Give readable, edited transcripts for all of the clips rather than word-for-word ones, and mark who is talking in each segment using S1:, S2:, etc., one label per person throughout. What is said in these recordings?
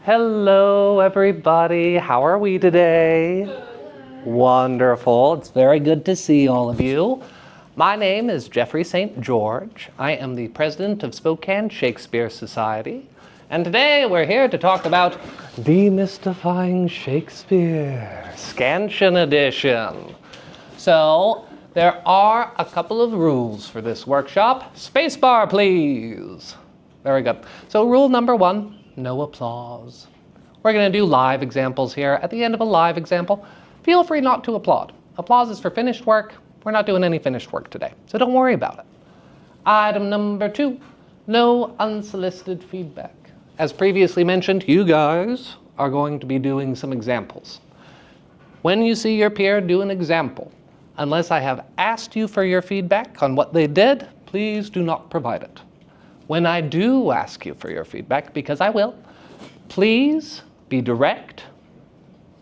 S1: Hello, everybody. How are we today? Wonderful. It's very good to see all of you. My name is Jeffrey St. George. I am the president of Spokane Shakespeare Society. And today we're here to talk about Demystifying Shakespeare, Scansion edition. So, there are a couple of rules for this workshop. Spacebar, please. Very good. So rule number 1, no applause. We're going to do live examples here. At the end of a live example, feel free not to applaud. Applause is for finished work. We're not doing any finished work today, so don't worry about it. Item number 2, no unsolicited feedback. As previously mentioned, you guys are going to be doing some examples. When you see your peer do an example, unless I have asked you for your feedback on what they did, please do not provide it. When I do ask you for your feedback, because I will, please be direct,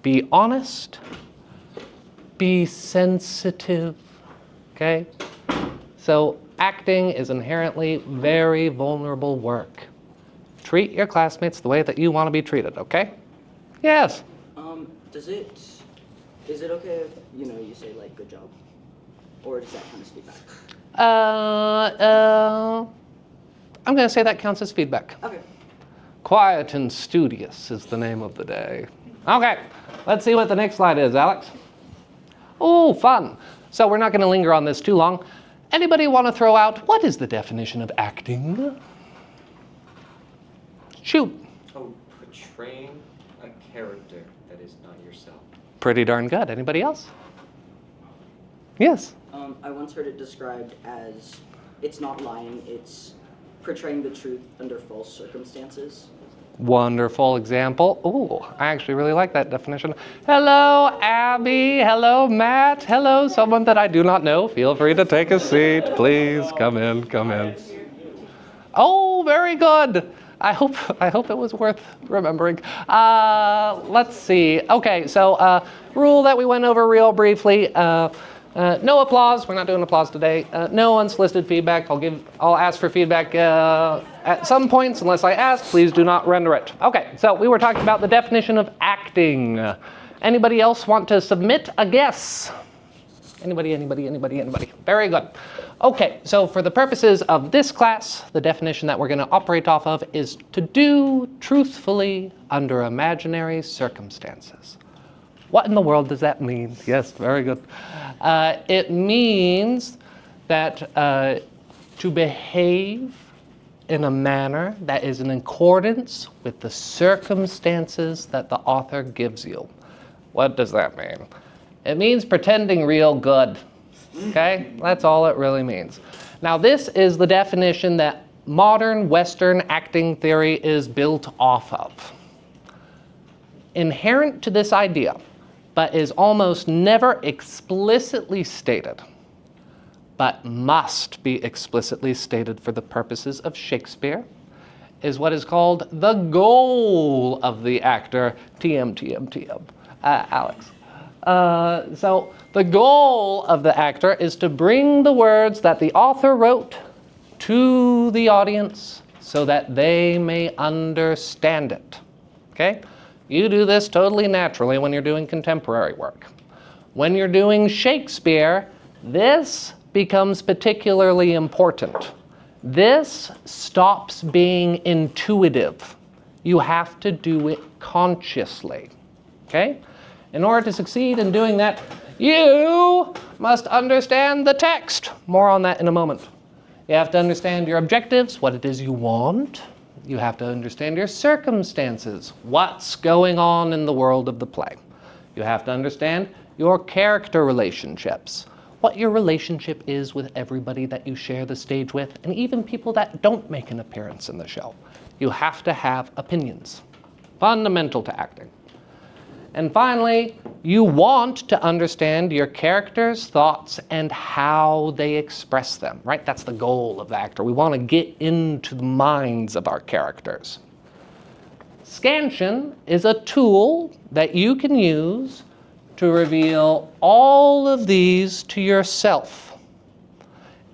S1: be honest, be sensitive, okay? So acting is inherently very vulnerable work. Treat your classmates the way that you want to be treated, okay? Yes?
S2: Is it okay if, you say, like, good job? Or does that count as feedback?
S1: I'm going to say that counts as feedback.
S2: Okay.
S1: Quiet and studious is the name of the day. Okay, let's see what the next slide is, Alex. Oh, fun. So we're not going to linger on this too long. Anybody want to throw out, what is the definition of acting? Shoot.
S3: Oh, portraying a character that is not yourself.
S1: Pretty darn good. Anybody else? Yes.
S2: I once heard it described as, it's not lying, it's portraying the truth under false circumstances.
S1: Wonderful example. Ooh, I actually really like that definition. Hello, Abby. Hello, Matt. Hello, someone that I do not know. Feel free to take a seat. Please come in, come in. Oh, very good. I hope it was worth remembering. Let's see. Okay, so rule that we went over real briefly. No applause. We're not doing applause today. No unsolicited feedback. I'll ask for feedback at some points. Unless I ask, please do not render it. Okay, so we were talking about the definition of acting. Anybody else want to submit a guess? Anybody? Very good. Okay, so for the purposes of this class, the definition that we're going to operate off of is to do truthfully under imaginary circumstances. What in the world does that mean? Yes, very good. It means that to behave in a manner that is in accordance with the circumstances that the author gives you. What does that mean? It means pretending real good, okay? That's all it really means. Now, this is the definition that modern Western acting theory is built off of. Inherent to this idea, but is almost never explicitly stated, but must be explicitly stated for the purposes of Shakespeare, is what is called the goal of the actor. TM. Alex. So the goal of the actor is to bring the words that the author wrote to the audience so that they may understand it, okay? You do this totally naturally when you're doing contemporary work. When you're doing Shakespeare, this becomes particularly important. This stops being intuitive. You have to do it consciously, okay? In order to succeed in doing that, you must understand the text. More on that in a moment. You have to understand your objectives, what it is you want. You have to understand your circumstances, what's going on in the world of the play. You have to understand your character relationships, what your relationship is with everybody that you share the stage with, and even people that don't make an appearance in the show. You have to have opinions, fundamental to acting. And finally, you want to understand your character's thoughts and how they express them, right? That's the goal of the actor. We want to get into the minds of our characters. Scansion is a tool that you can use to reveal all of these to yourself.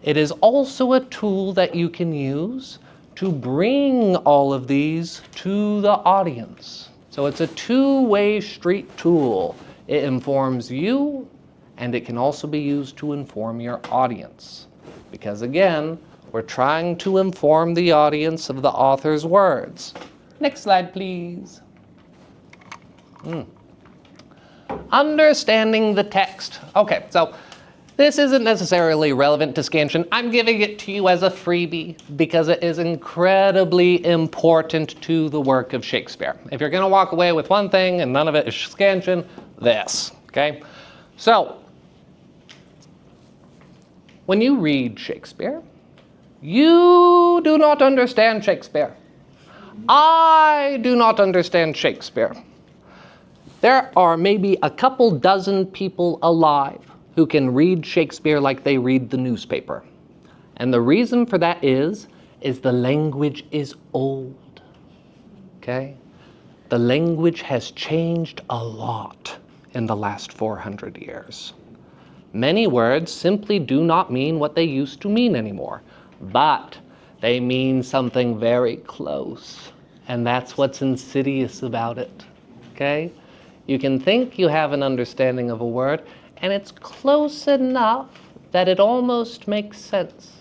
S1: It is also a tool that you can use to bring all of these to the audience. So it's a two-way street tool. It informs you, and it can also be used to inform your audience. Because again, we're trying to inform the audience of the author's words. Next slide, please. Understanding the text. Okay, so this isn't necessarily relevant to Scansion. I'm giving it to you as a freebie because it is incredibly important to the work of Shakespeare. If you're going to walk away with one thing and none of it is Scansion, this, okay? So, when you read Shakespeare, you do not understand Shakespeare. I do not understand Shakespeare. There are maybe a couple dozen people alive who can read Shakespeare like they read the newspaper. And the reason for that is the language is old, okay? The language has changed a lot in the last 400 years. Many words simply do not mean what they used to mean anymore, but they mean something very close, and that's what's insidious about it, okay? You can think you have an understanding of a word, and it's close enough that it almost makes sense.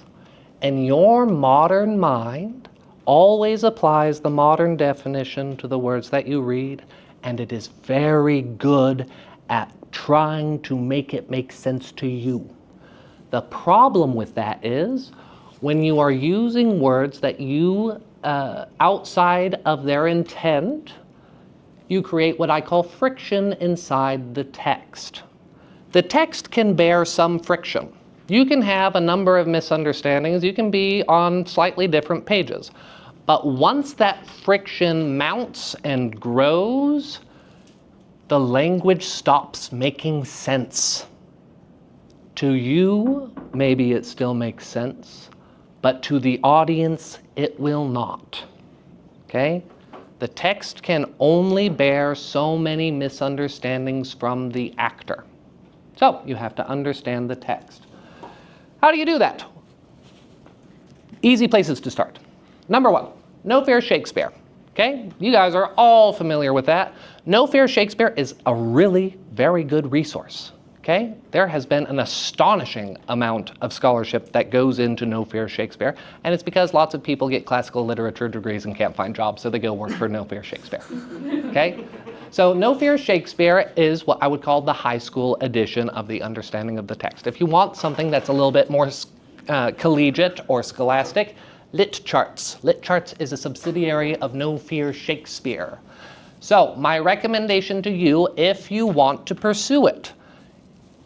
S1: And your modern mind always applies the modern definition to the words that you read, and it is very good at trying to make it make sense to you. The problem with that is when you are using words that you, outside of their intent, you create what I call friction inside the text. The text can bear some friction. You can have a number of misunderstandings. You can be on slightly different pages. But once that friction mounts and grows, the language stops making sense. To you, maybe it still makes sense, but to the audience, it will not. Okay? The text can only bear so many misunderstandings from the actor. So you have to understand the text. How do you do that? Easy places to start. Number one, No Fear Shakespeare. Okay? You guys are all familiar with that. No Fear Shakespeare is a really very good resource. Okay? There has been an astonishing amount of scholarship that goes into No Fear Shakespeare, and it's because lots of people get classical literature degrees and can't find jobs, so they go work for No Fear Shakespeare. Okay? So No Fear Shakespeare is what I would call the high school edition of the understanding of the text. If you want something that's a little bit more collegiate or scholastic, Lit Charts. Lit Charts is a subsidiary of No Fear Shakespeare. So my recommendation to you, if you want to pursue it,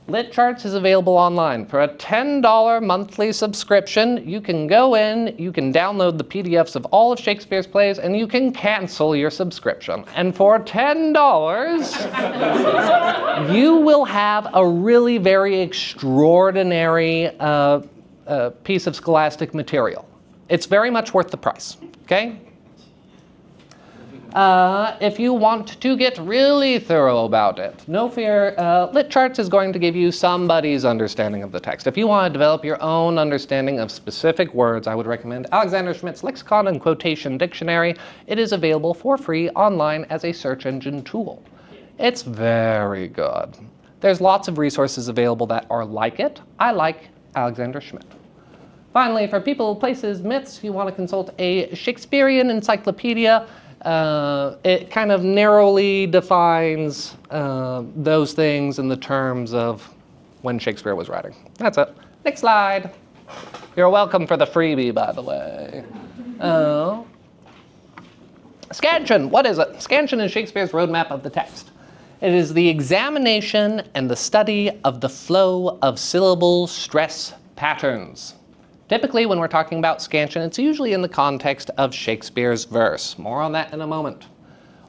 S1: Lit Charts is available online. For a $10 monthly subscription, you can go in, you can download the PDFs of all of Shakespeare's plays, and you can cancel your subscription. And for $10, you will have a really very extraordinary piece of scholastic material. It's very much worth the price, okay? If you want to get really thorough about it, No Fear, Lit Charts is going to give you somebody's understanding of the text. If you want to develop your own understanding of specific words, I would recommend Alexander Schmidt's Lexicon and Quotation Dictionary. It is available for free online as a search engine tool. It's very good. There's lots of resources available that are like it. I like Alexander Schmidt. Finally, for people, places, myths, you want to consult a Shakespearean encyclopedia. It kind of narrowly defines those things in the terms of when Shakespeare was writing. That's it. Next slide. You're welcome for the freebie, by the way. Scansion, what is it? Scansion is Shakespeare's roadmap of the text. It is the examination and the study of the flow of syllable stress patterns. Typically, when we're talking about Scansion, it's usually in the context of Shakespeare's verse. More on that in a moment.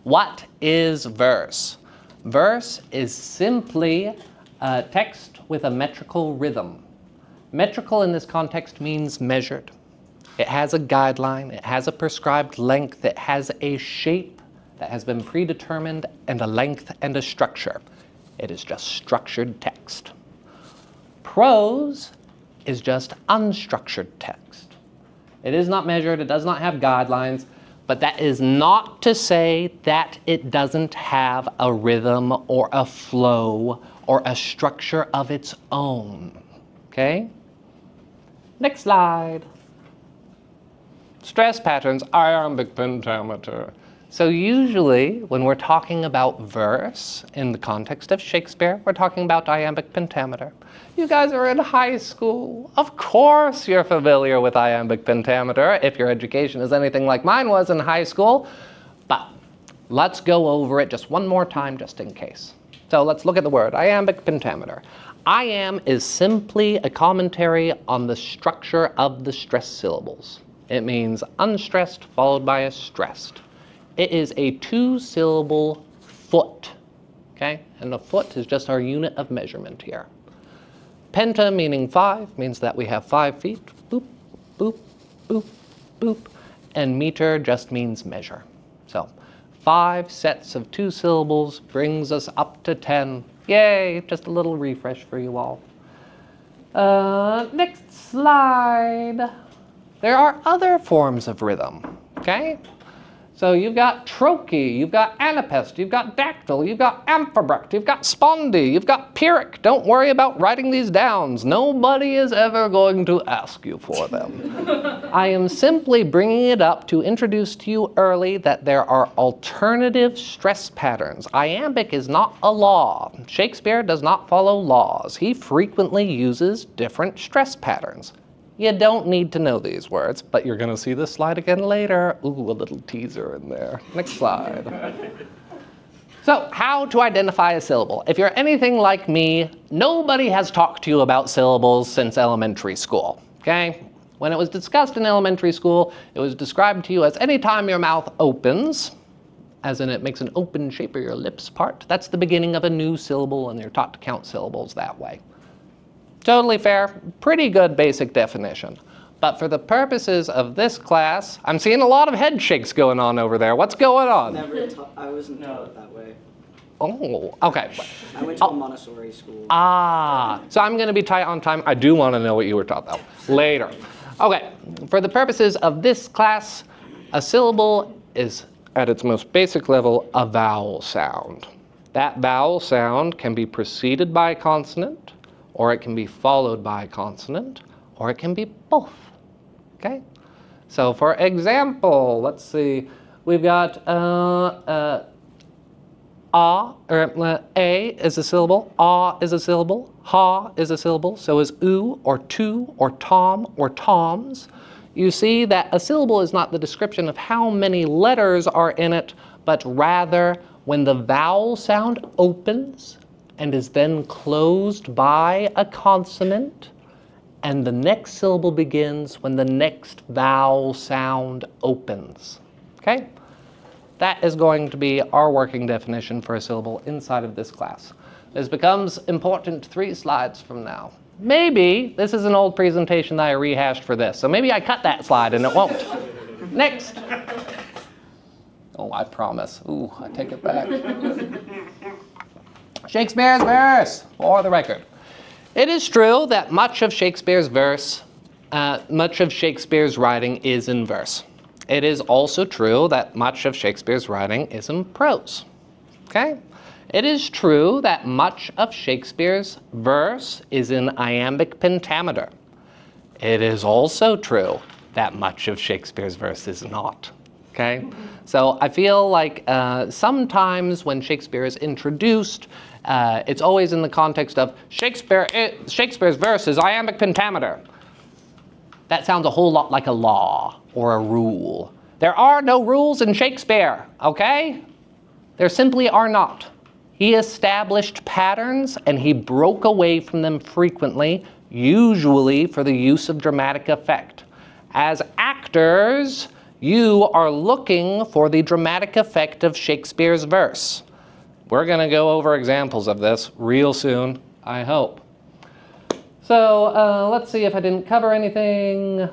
S1: What is verse? Verse is simply a text with a metrical rhythm. Metrical in this context means measured. It has a guideline, it has a prescribed length, it has a shape that has been predetermined, and a length and a structure. It is just structured text. Prose is just unstructured text. It is not measured, it does not have guidelines, but that is not to say that it doesn't have a rhythm or a flow or a structure of its own. Okay? Next slide. Stress patterns, iambic pentameter. So usually when we're talking about verse in the context of Shakespeare, we're talking about iambic pentameter. You guys are in high school. Of course you're familiar with iambic pentameter if your education is anything like mine was in high school. But let's go over it just one more time just in case. So let's look at the word, iambic pentameter. Iamb is simply a commentary on the structure of the stressed syllables. It means unstressed followed by a stressed. It is a 2-syllable foot, okay? And the foot is just our unit of measurement here. Penta, meaning 5, means that we have 5 feet. Boop, boop, boop, boop. And meter just means measure. So 5 sets of 2 syllables brings us up to 10. Yay, just a little refresh for you all. Next slide. There are other forms of rhythm, okay? So you've got trochee, you've got anapest, you've got dactyl, you've got amphibrecht, you've got spondy, you've got pyrrhic. Don't worry about writing these down. Nobody is ever going to ask you for them. I am simply bringing it up to introduce to you early that there are alternative stress patterns. Iambic is not a law. Shakespeare does not follow laws. He frequently uses different stress patterns. You don't need to know these words, but you're going to see this slide again later. Ooh, a little teaser in there. Next slide. So, how to identify a syllable? If you're anything like me, nobody has talked to you about syllables since elementary school, okay? When it was discussed in elementary school, it was described to you as any time your mouth opens, as in it makes an open shape of your lips part, that's the beginning of a new syllable, and you're taught to count syllables that way. Totally fair, pretty good basic definition. But for the purposes of this class, I'm seeing a lot of head shakes going on over there. What's going on?
S2: I wasn't taught that way.
S1: Oh, okay.
S2: I went to a Montessori school.
S1: So I'm going to be tight on time. I do want to know what you were taught though, later. Okay, for the purposes of this class, a syllable is, at its most basic level, a vowel sound. That vowel sound can be preceded by a consonant, or it can be followed by a consonant, or it can be both, okay? So for example, let's see, we've got A is a syllable, ah is a syllable, ha is a syllable, so is oo, or to, or tom, or toms. You see that a syllable is not the description of how many letters are in it, but rather when the vowel sound opens and is then closed by a consonant, and the next syllable begins when the next vowel sound opens, okay? That is going to be our working definition for a syllable inside of this class. This becomes important 3 slides from now. Maybe this is an old presentation that I rehashed for this, so maybe I cut that slide and it won't. Next. Oh, I promise. Ooh, I take it back. Shakespeare's verse, for the record. It is true that much of Shakespeare's writing is in verse. It is also true that much of Shakespeare's writing is in prose, okay? It is true that much of Shakespeare's verse is in iambic pentameter. It is also true that much of Shakespeare's verse is not, okay? So I feel like sometimes when Shakespeare is introduced, it's always in the context of Shakespeare's verse is iambic pentameter. That sounds a whole lot like a law or a rule. There are no rules in Shakespeare, okay? There simply are not. He established patterns and he broke away from them frequently, usually for the use of dramatic effect. As actors, you are looking for the dramatic effect of Shakespeare's verse. We're going to go over examples of this real soon, I hope. So let's see if I didn't cover anything.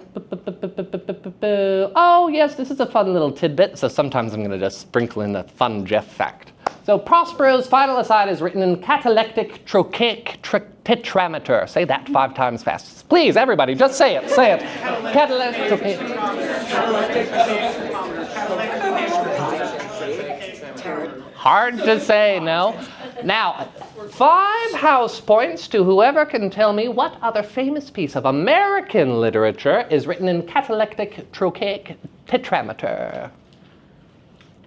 S1: Oh yes, this is a fun little tidbit, so sometimes I'm going to just sprinkle in a fun Jeff fact. So Prospero's final aside is written in catalectic trochaic tetrameter. Say that 5 times fast. Please, everybody, just say it. Say it. Catalectic Hard to say, no? Now, 5 house points to whoever can tell me what other famous piece of American literature is written in catalectic trochaic tetrameter.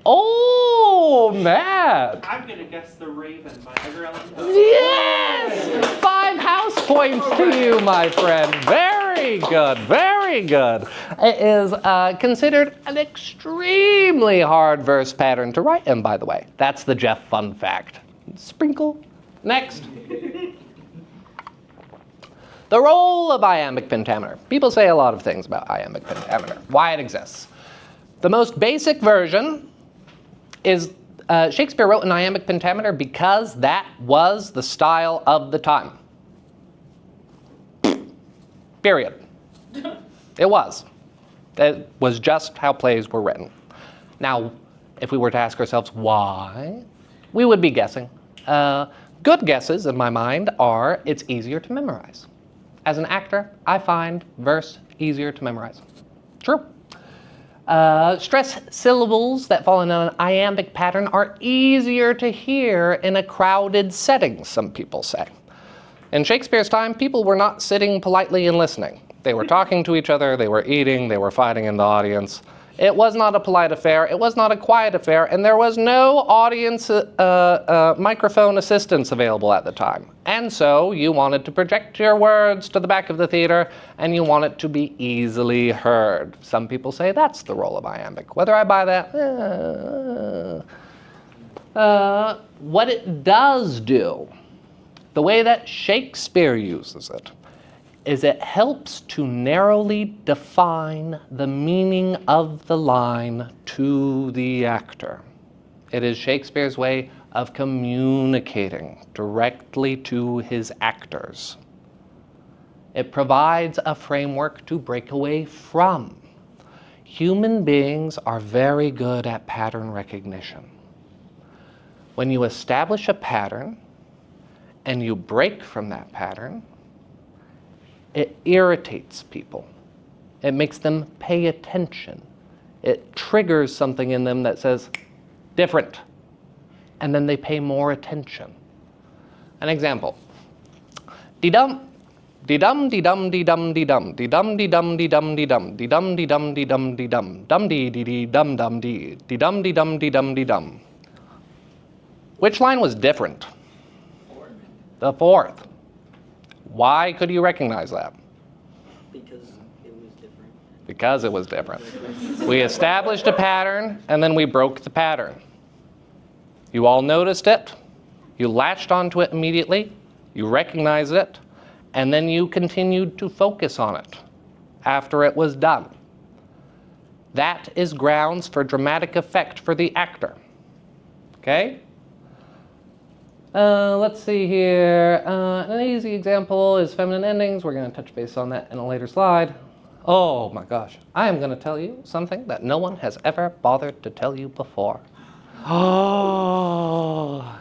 S1: Oh, Matt.
S4: I'm going to guess The Raven by Edgar Allan Poe.
S1: Yes! 5 house points to you, my friend. Very good, very good. It is considered an extremely hard verse pattern to write in, by the way. That's the Jeff fun fact. Sprinkle. Next. The role of iambic pentameter. People say a lot of things about iambic pentameter, why it exists. The most basic version is Shakespeare wrote in iambic pentameter because that was the style of the time. Period. It was. It was just how plays were written. Now, if we were to ask ourselves why, we would be guessing. Good guesses, in my mind, are it's easier to memorize. As an actor, I find verse easier to memorize. True. Stress syllables that fall in an iambic pattern are easier to hear in a crowded setting, some people say. In Shakespeare's time, people were not sitting politely and listening. They were talking to each other, they were eating, they were fighting in the audience. It was not a polite affair, it was not a quiet affair, and there was no audience microphone assistance available at the time. And so you wanted to project your words to the back of the theater, and you want it to be easily heard. Some people say that's the role of iambic. Whether I buy that, what it does do, the way that Shakespeare uses it, is it helps to narrowly define the meaning of the line to the actor. It is Shakespeare's way of communicating directly to his actors. It provides a framework to break away from. Human beings are very good at pattern recognition. When you establish a pattern and you break from that pattern, it irritates people. It makes them pay attention. It triggers something in them that says, different. And then they pay more attention. An example. Dee-dum, dee-dum, dee-dum, dee-dum, dee-dum, dee-dum, dee-dum, dee-dum, dee-dum, dee-dum, dee-dum, dee-dum, dee-dum, dum-dee-dee-dee, dum-dum-dee, dee-dum, dee-dum, dee-dum, dee-dum. Which line was different? The fourth. Why could you recognize that?
S2: Because it was different.
S1: Because it was different. We established a pattern, and then we broke the pattern. You all noticed it. You latched onto it immediately. You recognized it. And then you continued to focus on it after it was done. That is grounds for dramatic effect for the actor. Okay? Let's see here. An easy example is feminine endings. We're going to touch base on that in a later slide. Oh my gosh. I am going to tell you something that no one has ever bothered to tell you before. Oh.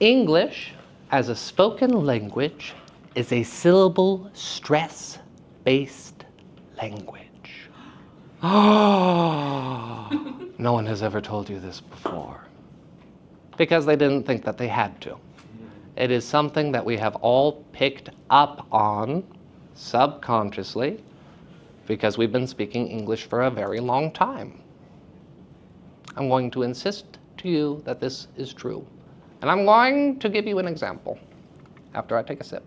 S1: English, as a spoken language, is a syllable stress-based language. Oh. No one has ever told you this before. Because they didn't think that they had to. It is something that we have all picked up on subconsciously because we've been speaking English for a very long time. I'm going to insist to you that this is true. And I'm going to give you an example after I take a sip.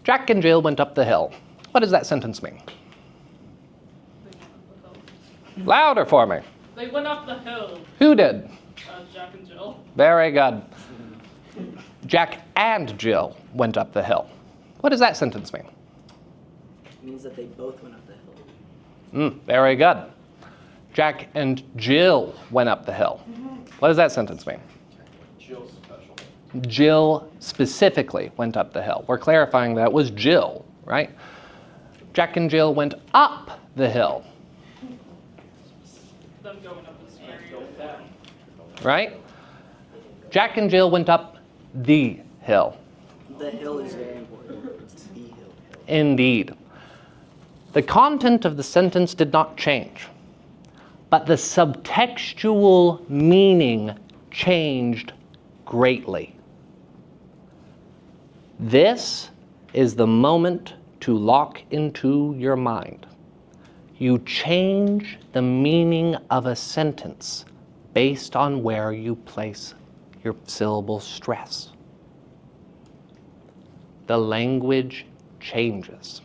S1: Jack and Jill went up the hill. What does that sentence mean? Louder for me.
S4: They went up the hill.
S1: Who did?
S4: Jack and Jill.
S1: Very good. Jack and Jill went up the hill. What does that sentence mean?
S2: It means that they both went up the hill.
S1: Very good. Jack and Jill went up the hill. What does that sentence mean?
S3: Jill special.
S1: Jill specifically went up the hill. We're clarifying that it was Jill, right? Jack and Jill went up the hill.
S4: Them going up the stairs.
S1: Right? Jack and Jill went up the hill.
S2: The hill is very important. It's the hill.
S1: Indeed. The content of the sentence did not change, but the subtextual meaning changed greatly. This is the moment to lock into your mind. You change the meaning of a sentence based on where you place your syllable stress. The language changes.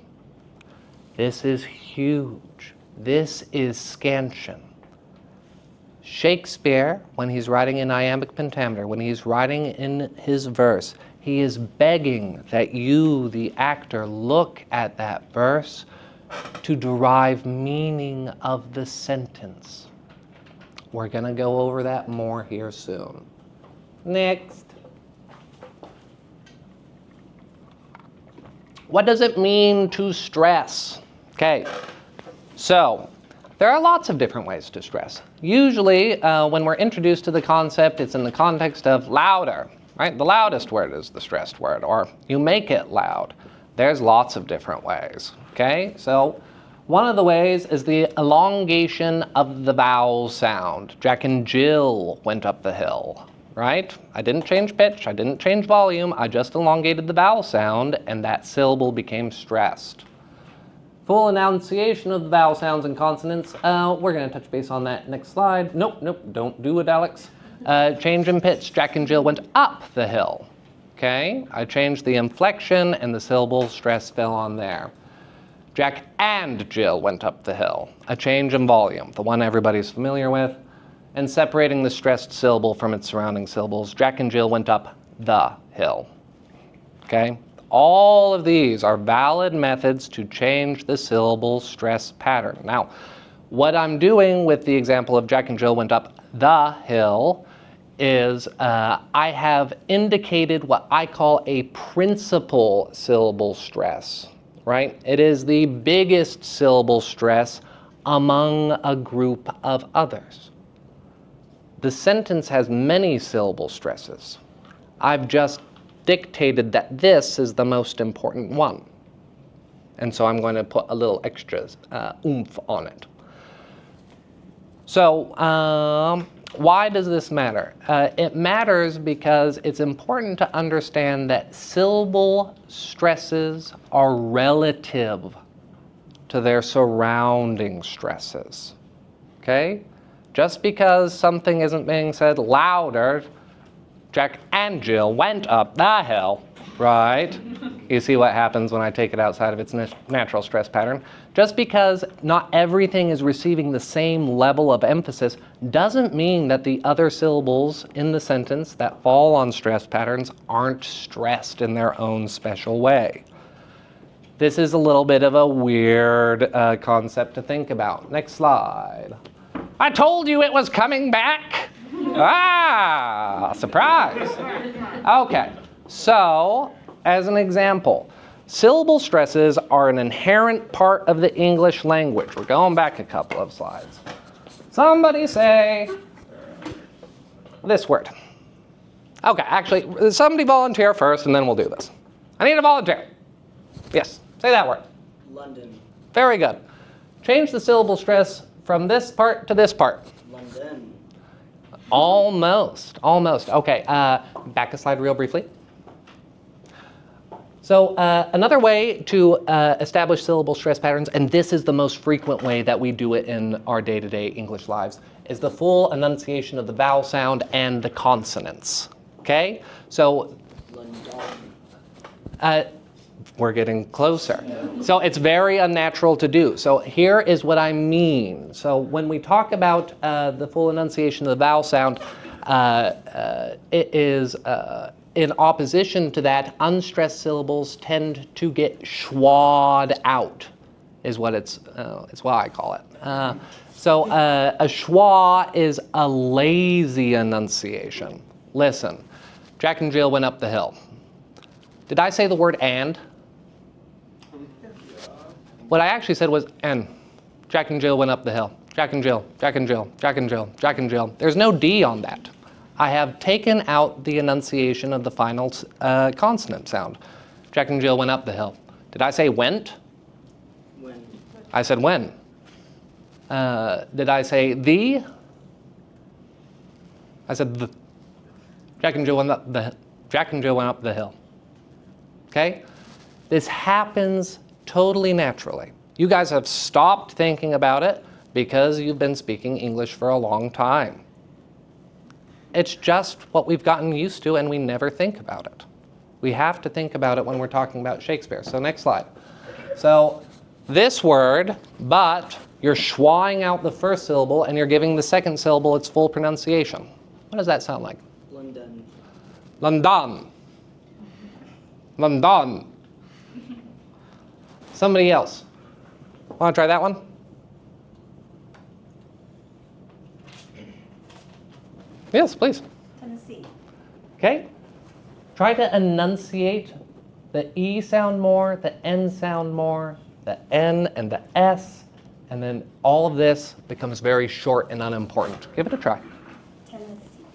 S1: This is huge. This is scansion. Shakespeare, when he's writing in iambic pentameter, when he's writing in his verse, he is begging that you, the actor, look at that verse to derive meaning of the sentence. We're going to go over that more here soon. Next. What does it mean to stress? Okay, so there are lots of different ways to stress. Usually, when we're introduced to the concept, it's in the context of louder, right? The loudest word is the stressed word, or you make it loud. There's lots of different ways, okay? So one of the ways is the elongation of the vowel sound. Jack and Jill went up the hill, right? I didn't change pitch, I didn't change volume, I just elongated the vowel sound, and that syllable became stressed. Full enunciation of the vowel sounds and consonants. We're going to touch base on that next slide. Nope, don't do it, Alex. Change in pitch. Jack and Jill went up the hill. Okay, I changed the inflection and the syllable stress fell on there. Jack and Jill went up the hill. A change in volume, the one everybody's familiar with, and separating the stressed syllable from its surrounding syllables. Jack and Jill went up the hill. Okay. All of these are valid methods to change the syllable stress pattern. Now, what I'm doing with the example of Jack and Jill went up the hill is I have indicated what I call a principal syllable stress, right? It is the biggest syllable stress among a group of others. The sentence has many syllable stresses. I've just dictated that this is the most important one. And so I'm going to put a little extra oomph on it. So why does this matter? It matters because it's important to understand that syllable stresses are relative to their surrounding stresses. Okay? Just because something isn't being said louder, Jack and Jill went up the hill, right? You see what happens when I take it outside of its natural stress pattern. Just because not everything is receiving the same level of emphasis doesn't mean that the other syllables in the sentence that fall on stress patterns aren't stressed in their own special way. This is a little bit of a weird concept to think about. Next slide. I told you it was coming back. Ah, surprise. Okay, so as an example, syllable stresses are an inherent part of the English language. We're going back a couple of slides. Somebody say this word. Okay, actually, somebody volunteer first and then we'll do this. I need a volunteer. Yes, say that word.
S2: London.
S1: Very good. Change the syllable stress from this part to this part.
S2: London.
S1: Almost. Okay, back a slide real briefly. So another way to establish syllable stress patterns, and this is the most frequent way that we do it in our day-to-day English lives, is the full enunciation of the vowel sound and the consonants. Okay? So we're getting closer. So it's very unnatural to do. So here is what I mean. So when we talk about the full enunciation of the vowel sound, it is in opposition to that, unstressed syllables tend to get schwa'd out, is what it's what I call it. So a schwa is a lazy enunciation. Listen, Jack and Jill went up the hill. Did I say the word and? What I actually said was and. Jack and Jill went up the hill. Jack and Jill, Jack and Jill, Jack and Jill, Jack and Jill. There's no D on that. I have taken out the enunciation of the final consonant sound. Jack and Jill went up the hill. Did I say went?
S2: When?
S1: I said when. Did I say the? I said the. Jack and Jill went up the hill. Okay? This happens totally naturally. You guys have stopped thinking about it because you've been speaking English for a long time. It's just what we've gotten used to, and we never think about it. We have to think about it when we're talking about Shakespeare. So next slide. So this word, but, you're schwa'ing out the first syllable and you're giving the second syllable its full pronunciation. What does that sound like?
S2: London.
S1: London. London. Somebody else. Want to try that one? Yes, please.
S5: Tennessee.
S1: Okay. Try to enunciate the E sound more, the N sound more, the N and the S, and then all of this becomes very short and unimportant. Give it a try.
S5: Tennessee.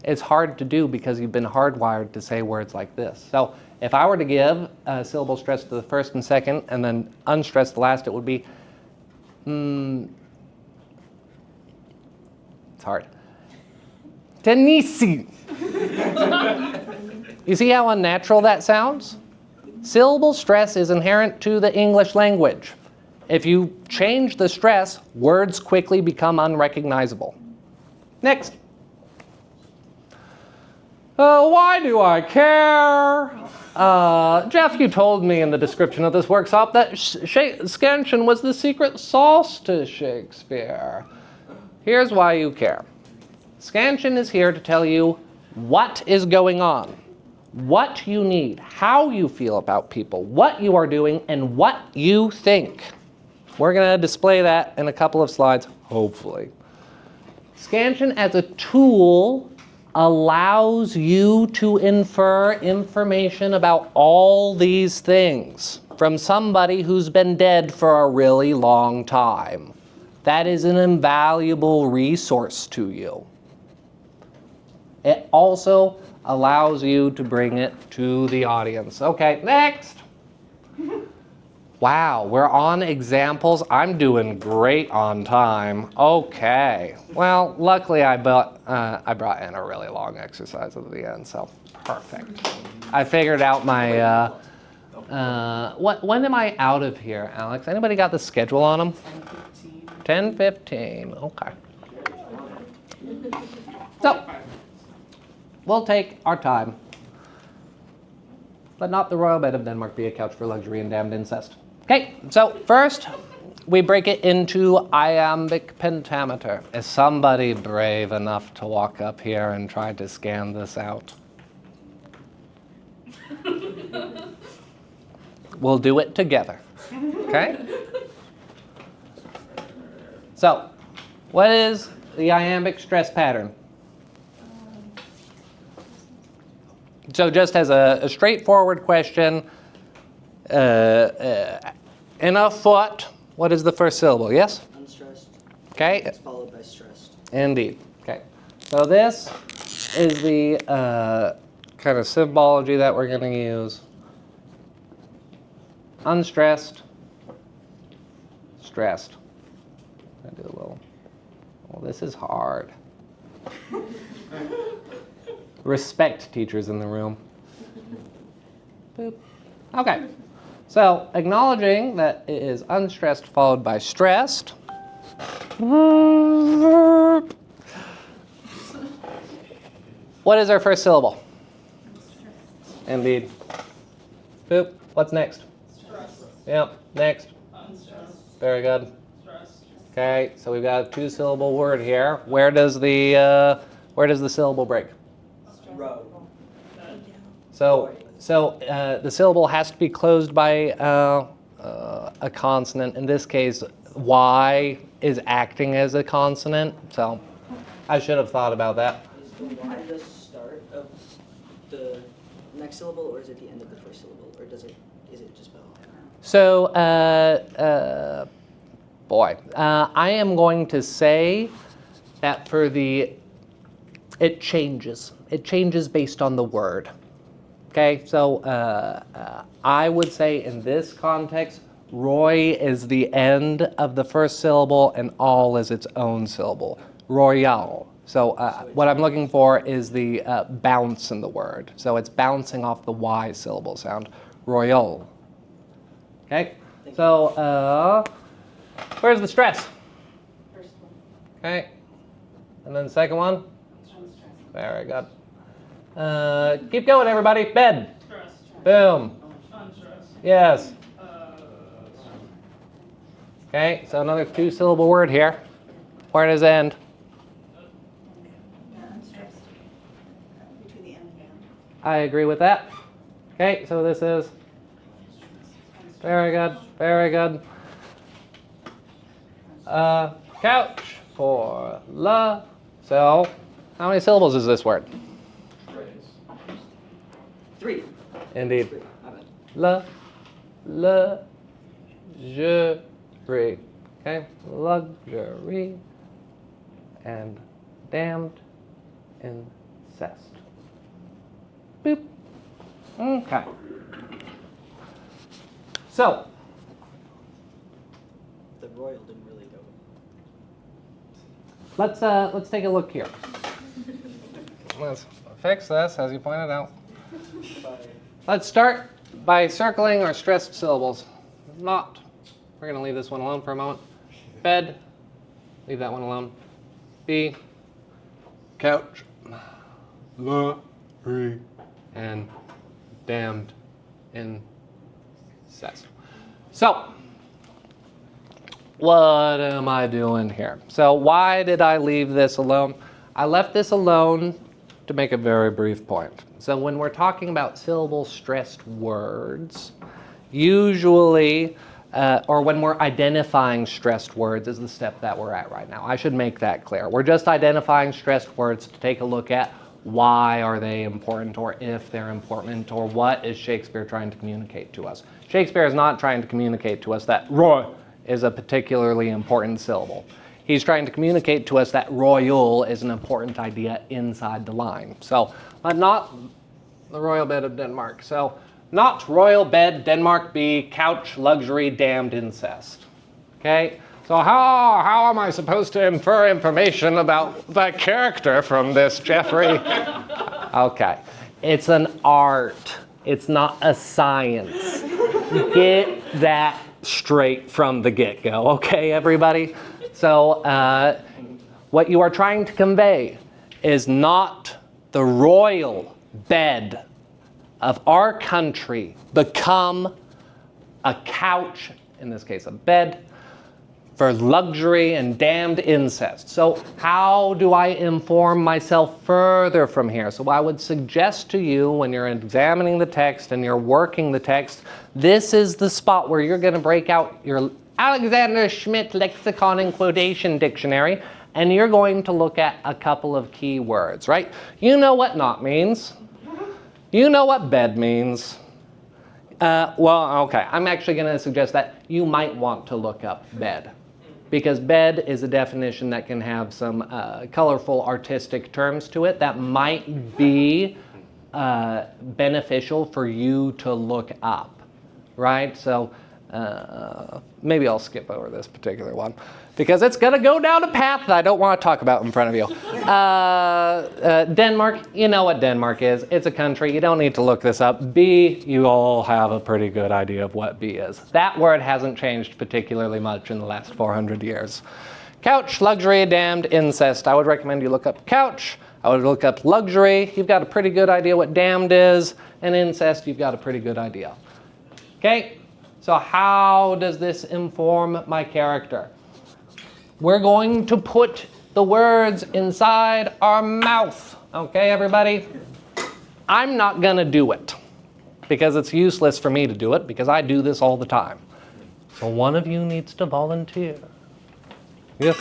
S1: It's hard to do because you've been hardwired to say words like this. So if I were to give a syllable stress to the first and second and then unstress the last, it would be, it's hard. Tennessee. You see how unnatural that sounds? Syllable stress is inherent to the English language. If you change the stress, words quickly become unrecognizable. Next. Why do I care? Jeff, you told me in the description of this workshop that Scansion was the secret sauce to Shakespeare. Here's why you care. Scansion is here to tell you what is going on, what you need, how you feel about people, what you are doing, and what you think. We're going to display that in a couple of slides, hopefully. Scansion as a tool allows you to infer information about all these things from somebody who's been dead for a really long time. That is an invaluable resource to you. It also allows you to bring it to the audience. Okay, next. Wow, we're on examples. I'm doing great on time. Okay. Well, luckily I brought in a really long exercise at the end, so perfect. I figured out my, when am I out of here, Alex? Anybody got the schedule on them? 10:15. Okay. So, we'll take our time. Let not the royal bed of Denmark be a couch for luxury and damned incest. Okay, so first, we break it into iambic pentameter. Is somebody brave enough to walk up here and try to scan this out? We'll do it together, okay? So, what is the iambic stress pattern? So just as a straightforward question, in a foot, what is the first syllable? Yes?
S2: Unstressed.
S1: Okay.
S2: It's followed by stressed.
S1: Indeed. Okay. So this is the kind of symbology that we're going to use. Unstressed, stressed. I do a little. Well, this is hard. Respect teachers in the room. Boop. Okay. So acknowledging that it is unstressed followed by stressed. What is our first syllable? Indeed. Boop. What's next?
S4: Stress.
S1: Yep. Next.
S4: Unstressed.
S1: Very good.
S4: Stress.
S1: Okay. So we've got a two-syllable word here. Where does the syllable break?
S2: Row.
S1: So the syllable has to be closed by a consonant. In this case, Y is acting as a consonant. So I should have thought about that.
S2: Is the Y the start of the next syllable, or is it the end of the first syllable, or is it just both?
S1: So, I am going to say that for the it changes. It changes based on the word. Okay, so I would say in this context, Roy is the end of the first syllable and all is its own syllable. Royale. So what I'm looking for is the bounce in the word. So it's bouncing off the Y syllable sound. Royal. Okay, so where's the stress?
S4: First one.
S1: Okay, and then the second one?
S4: Stress.
S1: Very good. Keep going, everybody. Bed.
S4: Stress.
S1: Boom.
S4: Unstress.
S1: Yes.
S4: Stress.
S1: Okay, so another 2-syllable word here. Where does it end?
S5: Unstressed. Between the end and end.
S1: I agree with that. Okay, so this is very good, very good. Couch for la. So, how many syllables is this word?
S2: 3.
S1: Indeed.
S2: 3. My bad.
S1: Luxury. Okay, luxury and damned incest. Boop. Okay. So,
S2: The royal didn't really go.
S1: let's take a look here. Let's fix this, as you pointed out. Let's start by circling our stressed syllables. Not. We're going to leave this one alone for a moment. Bed. Leave that one alone. B. Couch. Luxury. And damned incest. So, what am I doing here? So why did I leave this alone? I left this alone to make a very brief point. So when we're talking about syllable stressed words, usually, or when we're identifying stressed words is the step that we're at right now. I should make that clear. We're just identifying stressed words to take a look at why are they important, or if they're important, or what is Shakespeare trying to communicate to us. Shakespeare is not trying to communicate to us that Roy is a particularly important syllable. He's trying to communicate to us that royal is an important idea inside the line. So, but not the royal bed of Denmark. So, not royal bed, Denmark be couch, luxury, damned incest. Okay? So how am I supposed to infer information about the character from this, Jeffrey? Okay. It's an art. It's not a science. Get that straight from the get-go, okay, everybody? So what you are trying to convey is not the royal bed of our country become a couch, in this case a bed, for luxury and damned incest. So how do I inform myself further from here? So I would suggest to you, when you're examining the text and you're working the text, this is the spot where you're going to break out your Alexander Schmidt Lexicon and Quotation Dictionary, and you're going to look at a couple of key words, right? You know what not means. You know what bed means. Well, okay, I'm actually going to suggest that you might want to look up bed, because bed is a definition that can have some colorful artistic terms to it that might be beneficial for you to look up, right? So maybe I'll skip over this particular one because it's going to go down a path that I don't want to talk about in front of you. Denmark, you know what Denmark is. It's a country. You don't need to look this up. B, you all have a pretty good idea of what B is. That word hasn't changed particularly much in the last 400 years. Couch, luxury, damned, incest. I would recommend you look up couch. I would look up luxury. You've got a pretty good idea what damned is. And incest, you've got a pretty good idea. Okay? So how does this inform my character? We're going to put the words inside our mouth. Okay, everybody? I'm not going to do it because it's useless for me to do it because I do this all the time. So one of you needs to volunteer. Yes?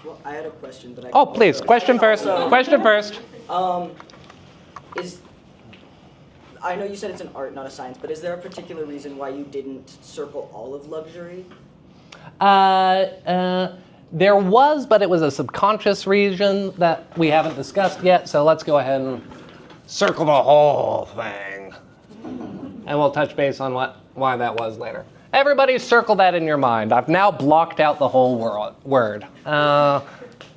S2: Well, I had a question, but I.
S1: Oh, please. Question first. Question first.
S2: I know you said it's an art, not a science, but is there a particular reason why you didn't circle all of luxury?
S1: There was, but it was a subconscious region that we haven't discussed yet, so let's go ahead and circle the whole thing. And we'll touch base on why that was later. Everybody circle that in your mind. I've now blocked out the whole word. An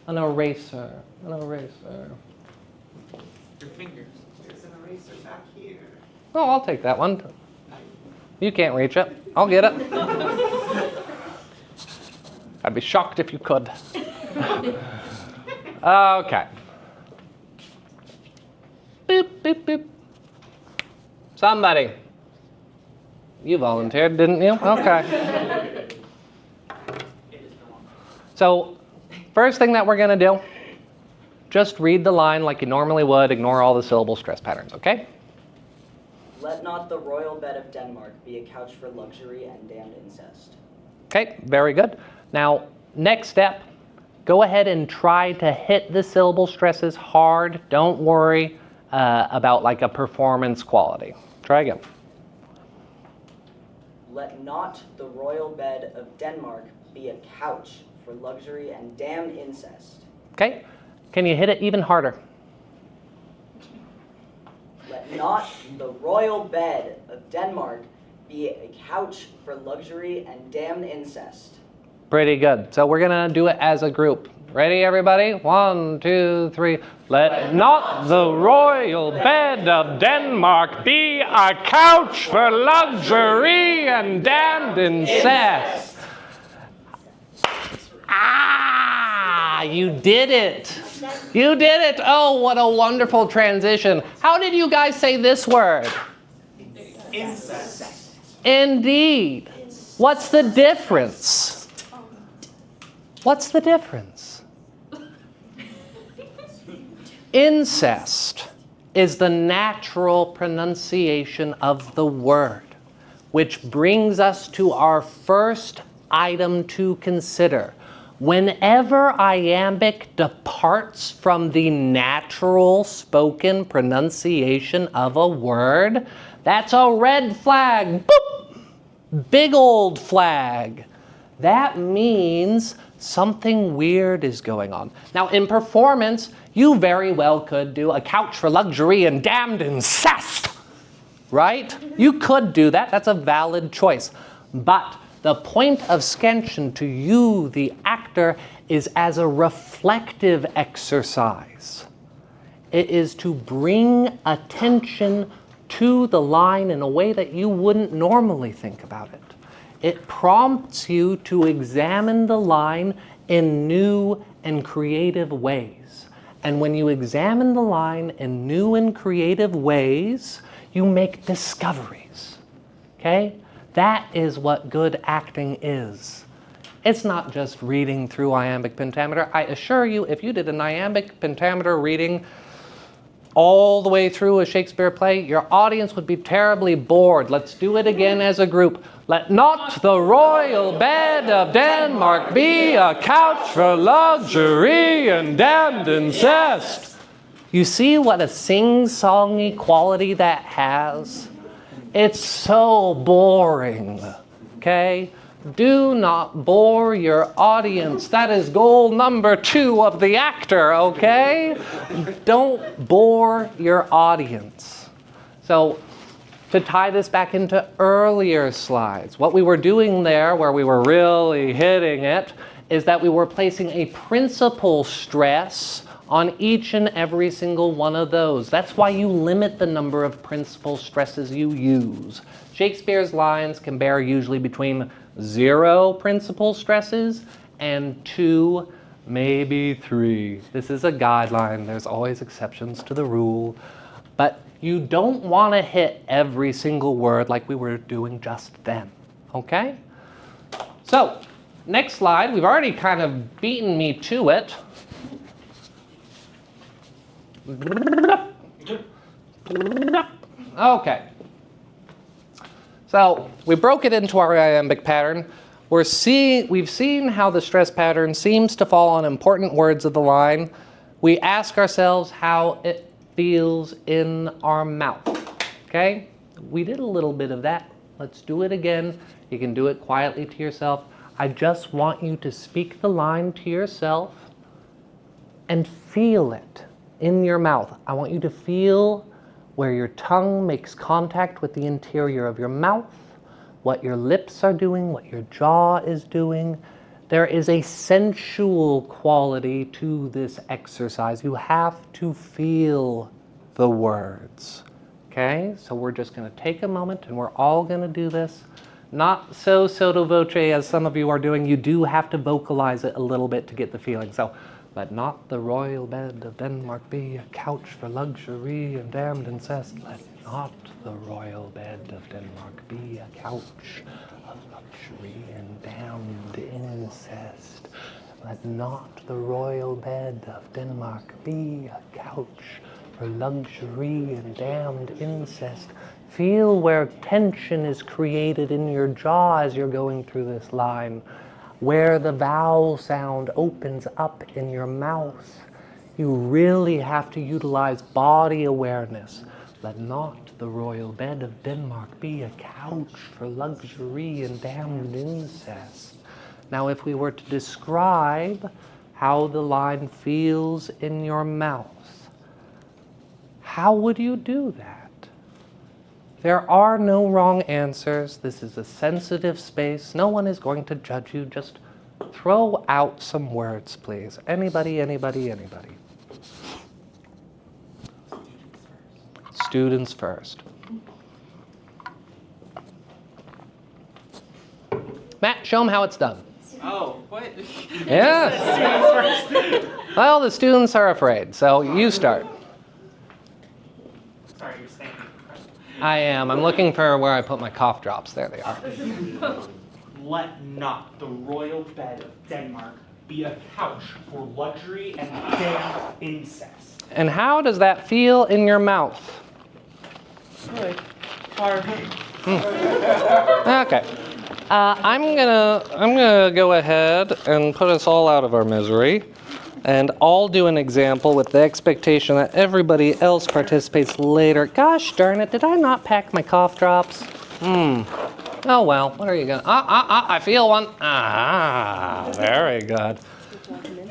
S1: eraser, an eraser.
S3: Your fingers.
S5: There's an eraser back here.
S1: Oh, I'll take that one. You can't reach it. I'll get it. I'd be shocked if you could. Okay. Boop, boop, boop. Somebody. You volunteered, didn't you? Okay. So, first thing that we're going to do, just read the line like you normally would. Ignore all the syllable stress patterns, okay?
S2: Let not the royal bed of Denmark be a couch for luxury and damned incest.
S1: Okay, very good. Now, next step, go ahead and try to hit the syllable stresses hard. Don't worry about like a performance quality. Try again.
S2: Let not the royal bed of Denmark be a couch for luxury and damned incest.
S1: Okay, can you hit it even harder?
S2: Let not the royal bed of Denmark be a couch for luxury and damned incest.
S1: Pretty good. So we're gonna do it as a group. Ready, everybody? 1, 2, 3. Let not the royal bed of Denmark be a couch for luxury and damned incest. Ah, you did it. You did it. Oh, what a wonderful transition. How did you guys say this word?
S3: Incest.
S1: Indeed. What's the difference? What's the difference? Incest is the natural pronunciation of the word, which brings us to our first item to consider. Whenever iambic departs from the natural spoken pronunciation of a word, that's a red flag. Boop! Big old flag. That means something weird is going on. Now, in performance, you very well could do a couch for luxury and damned incest, right? You could do that. That's a valid choice. But the point of scansion to you, the actor, is as a reflective exercise. It is to bring attention to the line in a way that you wouldn't normally think about it. It prompts you to examine the line in new and creative ways. And when you examine the line in new and creative ways, you make discoveries, okay? That is what good acting is. It's not just reading through iambic pentameter. I assure you, if you did an iambic pentameter reading all the way through a Shakespeare play, your audience would be terribly bored. Let's do it again as a group. Let not the royal bed of Denmark be a couch for luxury and damned incest. You see what a sing-songy quality that has? It's so boring, okay? Do not bore your audience. That is goal number 2 of the actor, okay? Don't bore your audience. So, to tie this back into earlier slides, what we were doing there, where we were really hitting it, is that we were placing a principal stress on each and every single one of those. That's why you limit the number of principal stresses you use. Shakespeare's lines can bear usually between 0 principal stresses and 2, maybe 3. This is a guideline. There's always exceptions to the rule. But you don't want to hit every single word like we were doing just then, okay? So, next slide. We've already kind of beaten me to it. Okay. So we broke it into our iambic pattern. We've seen how the stress pattern seems to fall on important words of the line. We ask ourselves how it feels in our mouth. Okay? We did a little bit of that. Let's do it again. You can do it quietly to yourself. I just want you to speak the line to yourself and feel it in your mouth. I want you to feel where your tongue makes contact with the interior of your mouth, what your lips are doing, what your jaw is doing. There is a sensual quality to this exercise. You have to feel the words. Okay, so we're just going to take a moment and we're all going to do this. Not so sotto voce as some of you are doing. You do have to vocalize it a little bit to get the feeling. So, let not the royal bed of Denmark be a couch for luxury and damned incest. Let not the royal bed of Denmark be a couch of luxury and damned incest. Let not the royal bed of Denmark be a couch for luxury and damned incest. Feel where tension is created in your jaw as you're going through this line, where the vowel sound opens up in your mouth. You really have to utilize body awareness. Let not the royal bed of Denmark be a couch for luxury and damned incest. Now, if we were to describe how the line feels in your mouth, how would you do that? There are no wrong answers. This is a sensitive space. No one is going to judge you. Just throw out some words, please. Anybody, anybody, anybody. Students first. Matt, show them how it's done.
S3: Oh, what?
S1: Yes. Well, the students are afraid, so you start.
S6: Sorry, you're saying.
S1: I am. I'm looking for where I put my cough drops. There they are.
S6: Let not the royal bed of Denmark be a couch for luxury and damned incest.
S1: And how does that feel in your mouth?
S6: Good. Hard.
S1: Okay. I'm gonna go ahead and put us all out of our misery, and I'll do an example with the expectation that everybody else participates later. Gosh darn it! Did I not pack my cough drops? Oh well. What are you gonna? I feel one. Very good.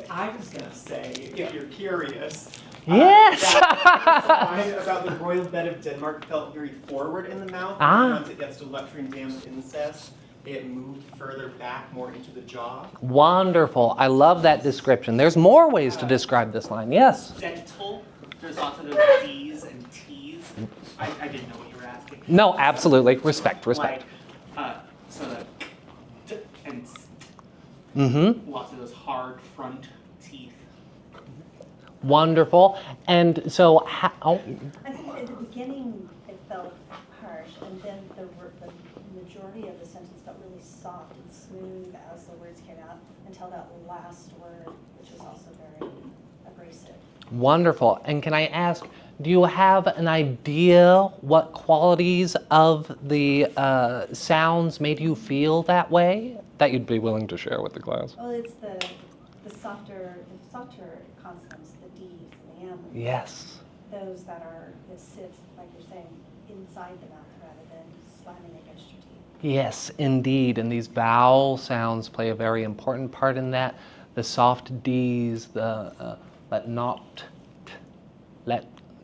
S5: I was gonna say, if you're curious,
S1: Yes.
S5: that line about the royal bed of Denmark felt very forward in the mouth. And once it gets to luxury and damned incest, it moved further back, more into the jaw.
S1: Wonderful. I love that description. There's more ways to describe this line. Yes.
S6: Dental. There's also those D's and T's. I didn't know what you were asking.
S1: No, absolutely. Respect.
S6: Like, so the t and s. Lots of those hard front teeth.
S1: Wonderful. And so,
S7: I think at the beginning it felt harsh, and then the majority of the sentence felt really soft and smooth as the words came out until that last word, which was also very abrasive.
S1: wonderful. And can I ask, do you have an idea what qualities of the sounds made you feel that way that you'd be willing to share with the class?
S7: Well, it's the softer consonants, the D's and the M's.
S1: Yes.
S7: Those that sit, like you're saying, inside the mouth rather than slamming against your teeth.
S1: Yes, indeed. And these vowel sounds play a very important part in that. The soft D's, the let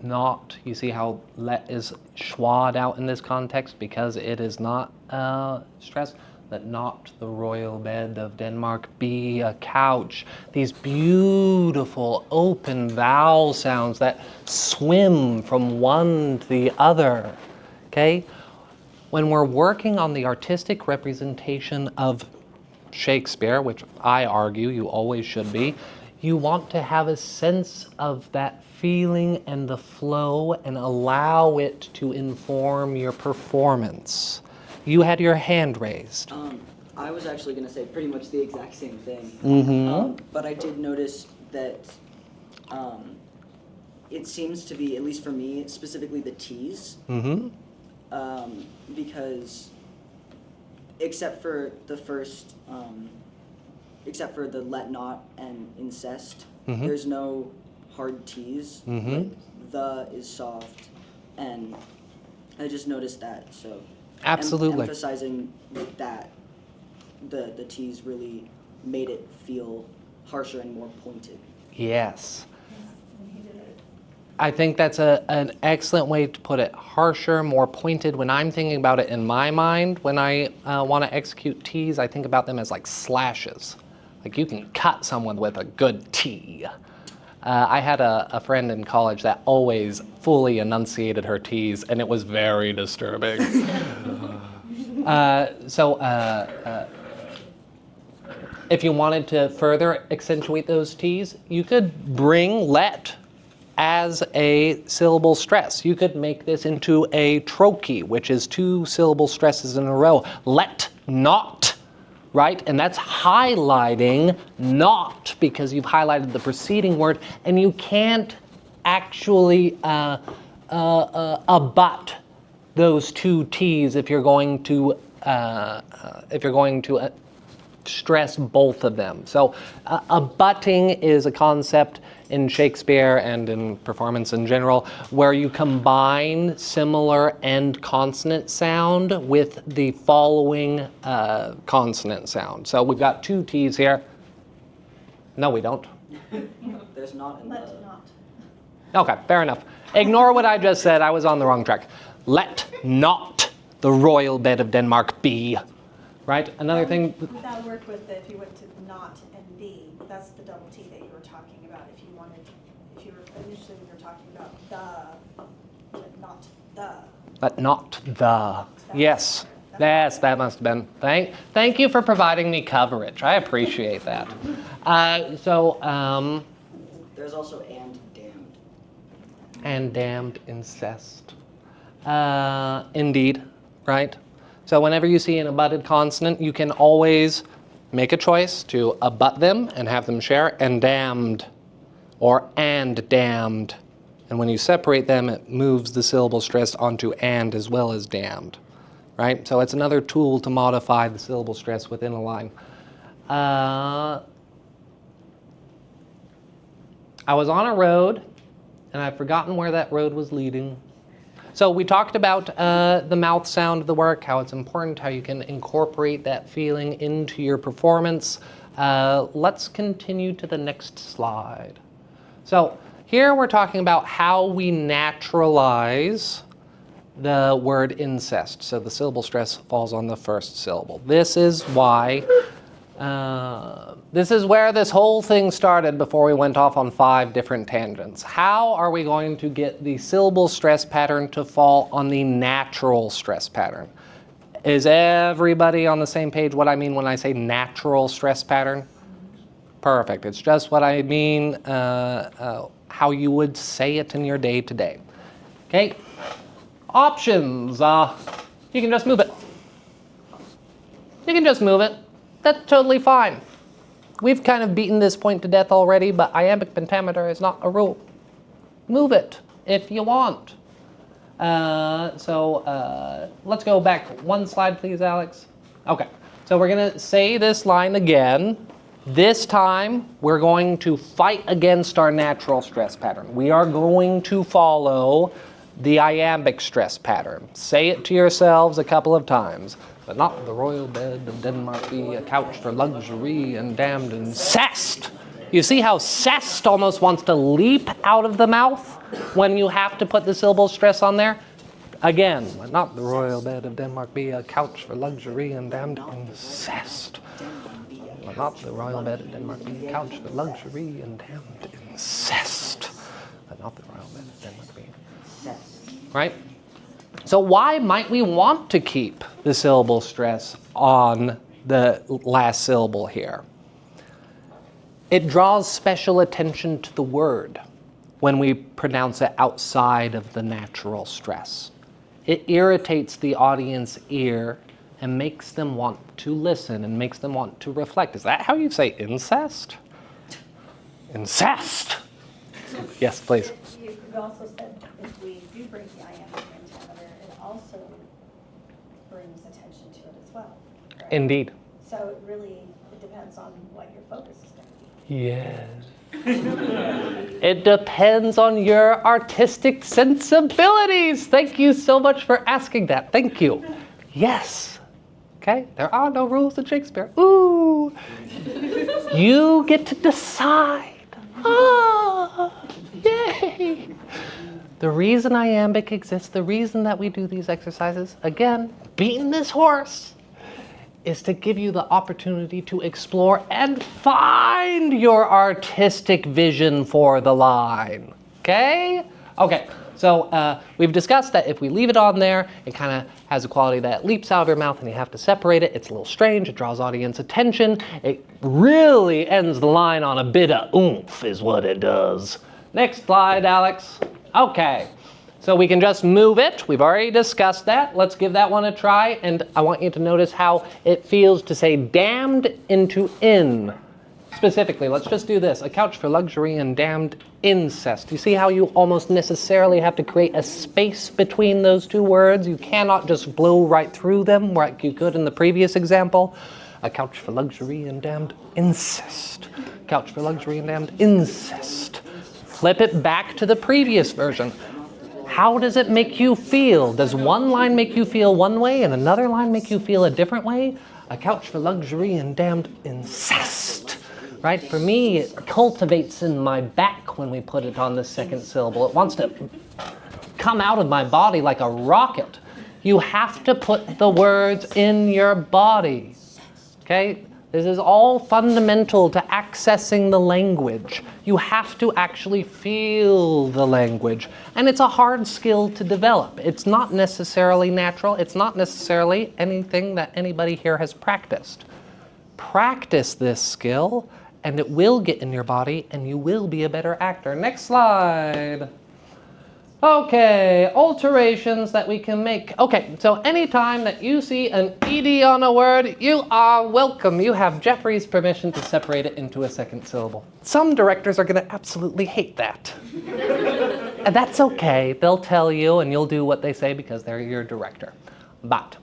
S1: not, you see how let is schwad out in this context because it is not stressed. Let not the royal bed of Denmark be a couch. These beautiful open vowel sounds that swim from one to the other, okay? When we're working on the artistic representation of Shakespeare, which I argue you always should be, you want to have a sense of that feeling and the flow and allow it to inform your performance. You had your hand raised.
S2: I was actually going to say pretty much the exact same thing. But I did notice that it seems to be, at least for me, specifically the T's. Because except for the first, except for the let not and incest, there's no hard T's. Like the is soft, and I just noticed that. So
S1: Absolutely.
S2: emphasizing that the T's really made it feel harsher and more pointed.
S1: Yes.
S7: When he did it.
S1: I think that's an excellent way to put it. Harsher, more pointed. When I'm thinking about it in my mind, when I want to execute T's, I think about them as like slashes. Like you can cut someone with a good T. I had a friend in college that always fully enunciated her T's, and it was very disturbing. If you wanted to further accentuate those T's, you could bring let as a syllable stress. You could make this into a trochee, which is 2 syllable stresses in a row. Let not, right? And that's highlighting not because you've highlighted the preceding word, and you can't actually abut those 2 T's if you're going to stress both of them. So abutting is a concept in Shakespeare and in performance in general where you combine similar end consonant sound with the following consonant sound. So we've got 2 T's here. No, we don't.
S2: There's not in the...
S7: Let not.
S1: Okay, fair enough. Ignore what I just said. I was on the wrong track. Let not the royal bed of Denmark be. Right? Another thing.
S7: Would that work with if you went to not and the? That's the double T that you were talking about. If you were initially when you were talking about but not the.
S1: But not the. Yes. Yes, that must have been. Thank you for providing me coverage. I appreciate that.
S2: There's also and damned.
S1: And damned incest. Indeed, right? So whenever you see an abutted consonant, you can always make a choice to abut them and have them share, and damned, or and damned. And when you separate them, it moves the syllable stress onto and as well as damned, right? So it's another tool to modify the syllable stress within a line. I was on a road, and I've forgotten where that road was leading. So we talked about the mouth sound of the work, how it's important, how you can incorporate that feeling into your performance. Let's continue to the next slide. So here we're talking about how we naturalize the word incest. So the syllable stress falls on the first syllable. This is why, this is where this whole thing started before we went off on 5 different tangents. How are we going to get the syllable stress pattern to fall on the natural stress pattern? Is everybody on the same page what I mean when I say natural stress pattern? Perfect. It's just what I mean, how you would say it in your day-to-day. Okay? Options. You can just move it. You can just move it. That's totally fine. We've kind of beaten this point to death already, but iambic pentameter is not a rule. Move it if you want. Let's go back 1 slide, please, Alex. Okay, so we're going to say this line again. This time, we're going to fight against our natural stress pattern. We are going to follow the iambic stress pattern. Say it to yourselves a couple of times. But not the royal bed of Denmark be a couch for luxury and damned incest. You see how cest almost wants to leap out of the mouth when you have to put the syllable stress on there? Again, but not the royal bed of Denmark be a couch for luxury and damned incest. But not the royal bed of Denmark be a couch for luxury and damned incest. But not the royal bed of Denmark be. Right? So why might we want to keep the syllable stress on the last syllable here? It draws special attention to the word when we pronounce it outside of the natural stress. It irritates the audience ear and makes them want to listen and makes them want to reflect. Is that how you say incest? Incest! Yes, please.
S7: You also said if we do break the iambic pentameter, it also brings attention to it as well. Correct?
S1: Indeed.
S7: So it depends on what your focus is going to be.
S1: Yes. It depends on your artistic sensibilities. Thank you so much for asking that. Thank you. Yes. Okay? There are no rules in Shakespeare. Ooh! You get to decide. Ah! Yay! The reason iambic exists, the reason that we do these exercises, again, beating this horse, is to give you the opportunity to explore and find your artistic vision for the line. Okay? Okay, so we've discussed that if we leave it on there, it kind of has a quality that it leaps out of your mouth and you have to separate it. It's a little strange, it draws audience attention. It really ends the line on a bit of oomph is what it does. Next slide, Alex. Okay, so we can just move it. We've already discussed that. Let's give that one a try, and I want you to notice how it feels to say damned into in. Specifically, let's just do this. A couch for luxury and damned incest. You see how you almost necessarily have to create a space between those two words? You cannot just blow right through them like you could in the previous example. A couch for luxury and damned incest. Couch for luxury and damned incest. Flip it back to the previous version. How does it make you feel? Does one line make you feel one way and another line make you feel a different way? A couch for luxury and damned incest. Right? For me, it cultivates in my back when we put it on the second syllable. It wants to come out of my body like a rocket. You have to put the words in your body. Okay? This is all fundamental to accessing the language. You have to actually feel the language. And it's a hard skill to develop. It's not necessarily natural. It's not necessarily anything that anybody here has practiced. Practice this skill, and it will get in your body, and you will be a better actor. Next slide. Okay, alterations that we can make. Okay, so anytime that you see an ed on a word, you are welcome. You have Jeffrey's permission to separate it into a second syllable. Some directors are going to absolutely hate that. And that's okay. They'll tell you, and you'll do what they say because they're your director. But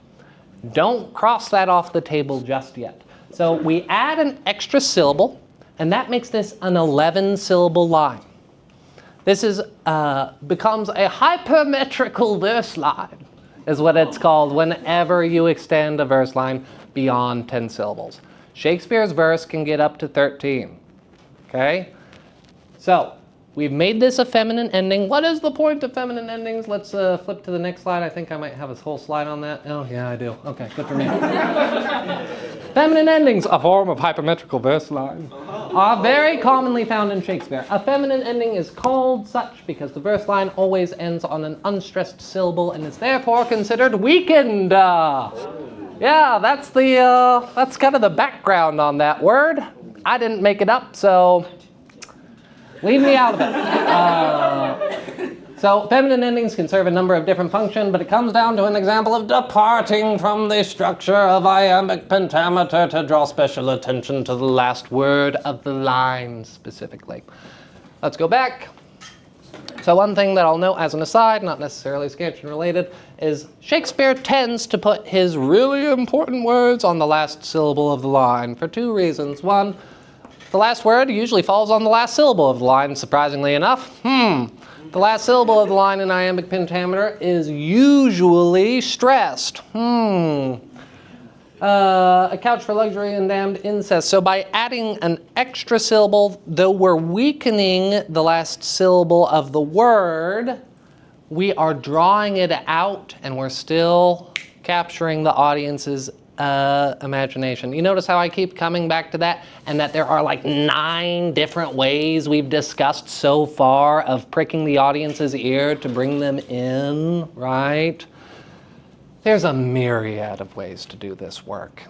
S1: don't cross that off the table just yet. So we add an extra syllable, and that makes this an 11-syllable line. This is becomes a hypermetrical verse line, is what it's called whenever you extend a verse line beyond 10 syllables. Shakespeare's verse can get up to 13. Okay? So we've made this a feminine ending. What is the point of feminine endings? Let's flip to the next slide. I think I might have a whole slide on that. Oh, yeah, I do. Okay, good for me. Feminine endings, a form of hypermetrical verse line, are very commonly found in Shakespeare. A feminine ending is called such because the verse line always ends on an unstressed syllable and is therefore considered weakened. Yeah, that's kind of the background on that word. I didn't make it up, so leave me out of it. So feminine endings can serve a number of different functions, but it comes down to an example of departing from the structure of iambic pentameter to draw special attention to the last word of the line specifically. Let's go back. So one thing that I'll note as an aside, not necessarily Scansion related, is Shakespeare tends to put his really important words on the last syllable of the line for two reasons. One, the last word usually falls on the last syllable of the line, surprisingly enough. The last syllable of the line in iambic pentameter is usually stressed. A couch for luxury and damned incest. So by adding an extra syllable, though we're weakening the last syllable of the word, we are drawing it out and we're still capturing the audience's imagination. You notice how I keep coming back to that, and that there are like 9 different ways we've discussed so far of pricking the audience's ear to bring them in, right? There's a myriad of ways to do this work.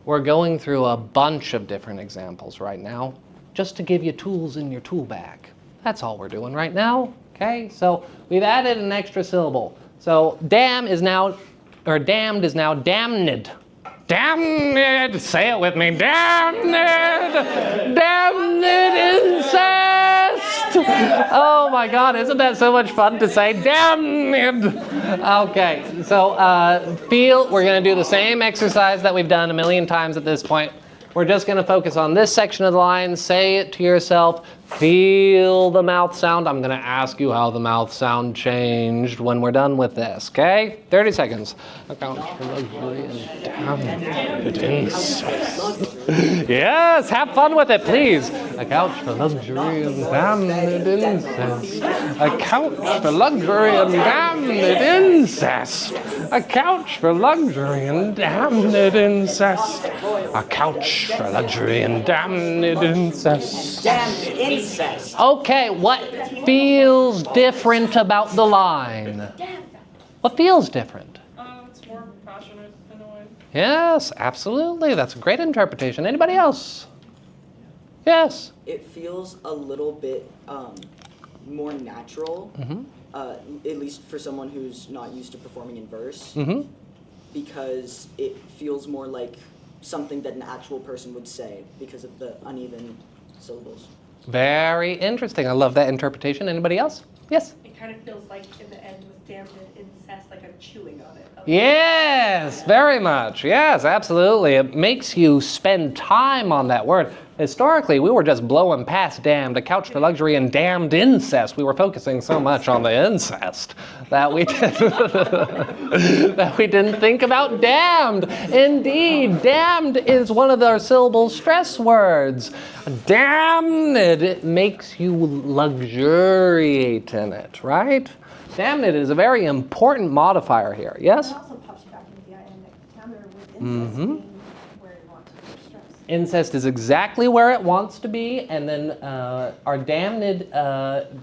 S1: We're going through a bunch of different examples right now, just to give you tools in your tool bag. That's all we're doing right now, okay? So we've added an extra syllable. So damned is now damned. Damned, say it with me, damned, damned incest. Oh my God, isn't that so much fun to say, damned. Okay, so we're gonna do the same exercise that we've done a million times at this point. We're just going to focus on this section of the line. Say it to yourself. Feel the mouth sound. I'm going to ask you how the mouth sound changed when we're done with this, okay? 30 seconds. Account for luxury and damned incest. Yes, have fun with it, please. A couch for luxury and damned incest. A couch for luxury and damned incest. A couch for luxury and damned incest. A couch for luxury and damned incest.
S2: Damned incest.
S1: Okay, what feels different about the line? What feels different?
S4: It's more passionate in a way.
S1: Yes, absolutely. That's a great interpretation. Anybody else? Yes.
S2: It feels a little bit more natural, at least for someone who's not used to performing in verse, because it feels more like something that an actual person would say because of the uneven syllables.
S1: Very interesting. I love that interpretation. Anybody else? Yes.
S4: It kind of feels like in the end with damned incest, like I'm chewing on it.
S1: Yes, very much. Yes, absolutely. It makes you spend time on that word. Historically, we were just blowing past damned, a couch for luxury, and damned incest. We were focusing so much on the incest that we didn't think about damned. Indeed, damned is one of our syllable stress words. Damned, it makes you luxuriate in it, right? Damned is a very important modifier here, yes?
S7: It also pops you back into the iambic pentameter with incest being where you want to put stress.
S1: Incest is exactly where it wants to be, and then our damned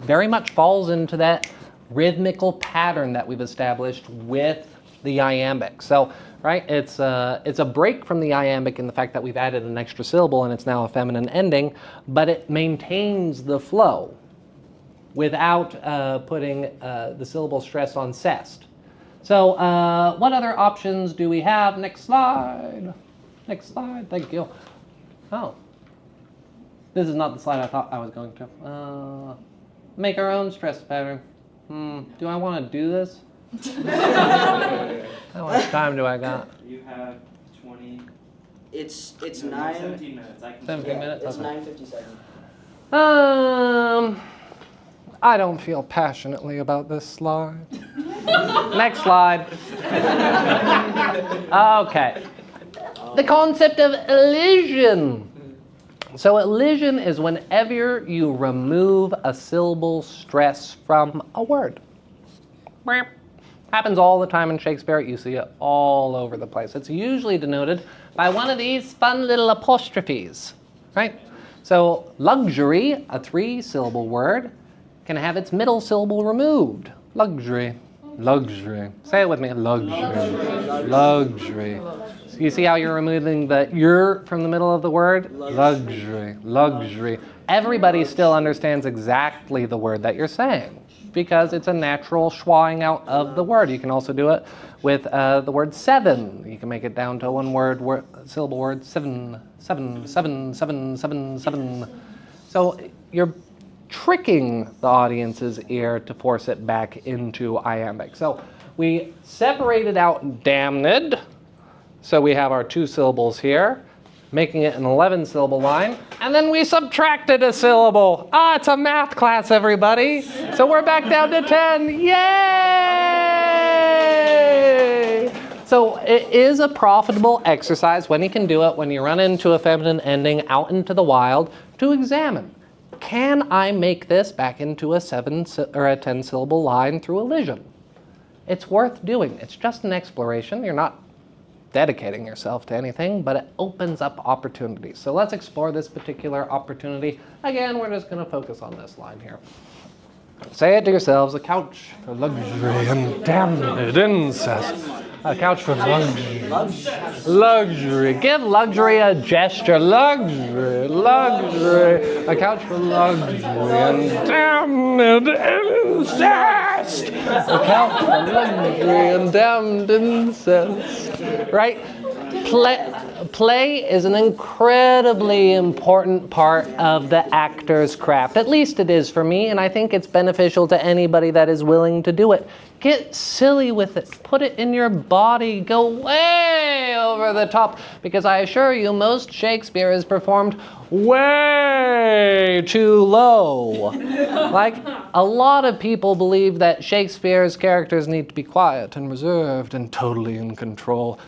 S1: very much falls into that rhythmical pattern that we've established with the iambic. So, right, it's a break from the iambic in the fact that we've added an extra syllable and it's now a feminine ending, but it maintains the flow without putting the syllable stress on cest. So what other options do we have? Next slide. Next slide, thank you. Oh, this is not the slide I thought I was going to. Make our own stress pattern. Do I want to do this? How much time do I got?
S8: You have 20.
S2: It's
S8: no, you have
S2: 9.
S8: 17 minutes. I can
S1: 17 minutes?
S2: It's
S1: Okay.
S2: 9:57.
S1: I don't feel passionately about this slide. Next slide. Okay. The concept of elision. So elision is whenever you remove a syllable stress from a word. Happens all the time in Shakespeare. You see it all over the place. It's usually denoted by one of these fun little apostrophes, right? So luxury, a 3-syllable word, can have its middle syllable removed. Luxury, luxury. Say it with me, luxury, luxury. So you see how you're removing the "ur" from the middle of the word? Luxury, luxury. Everybody still understands exactly the word that you're saying because it's a natural schwawing out of the word. You can also do it with the word 7. You can make it down to one syllable word, 7, 7, 7, 7, 7, 7. So you're tricking the audience's ear to force it back into iambic. So we separated out damned. So we have our 2 syllables here, making it an 11-syllable line. And then we subtracted a syllable. It's a math class, everybody. So we're back down to 10. Yay! So it is a profitable exercise when you can do it, when you run into a feminine ending out into the wild, to examine. Can I make this back into a 7 or a 10-syllable line through elision? It's worth doing. It's just an exploration. You're not dedicating yourself to anything, but it opens up opportunities. So let's explore this particular opportunity. Again, we're just going to focus on this line here. Say it to yourselves, a couch for luxury and damned incest. A couch for luxury. Luxury. Give luxury a gesture. Luxury. Luxury. A couch for luxury and damned incest. A couch for luxury and damned incest. Right? Play is an incredibly important part of the actor's craft. At least it is for me, and I think it's beneficial to anybody that is willing to do it. Get silly with it. Put it in your body. Go way over the top, because I assure you most Shakespeare is performed way too low. Like, a lot of people believe that Shakespeare's characters need to be quiet and reserved and totally in control.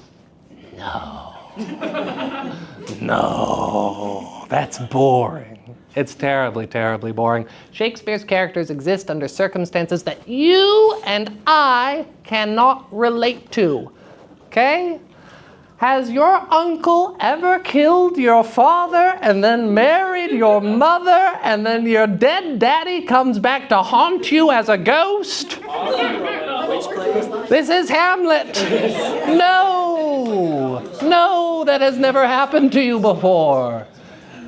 S1: No. No, that's boring. It's terribly, terribly boring. Shakespeare's characters exist under circumstances that you and I cannot relate to. Okay? Has your uncle ever killed your father and then married your mother and then your dead daddy comes back to haunt you as a ghost?
S2: Which play is that?
S1: This is Hamlet. No, no, that has never happened to you before.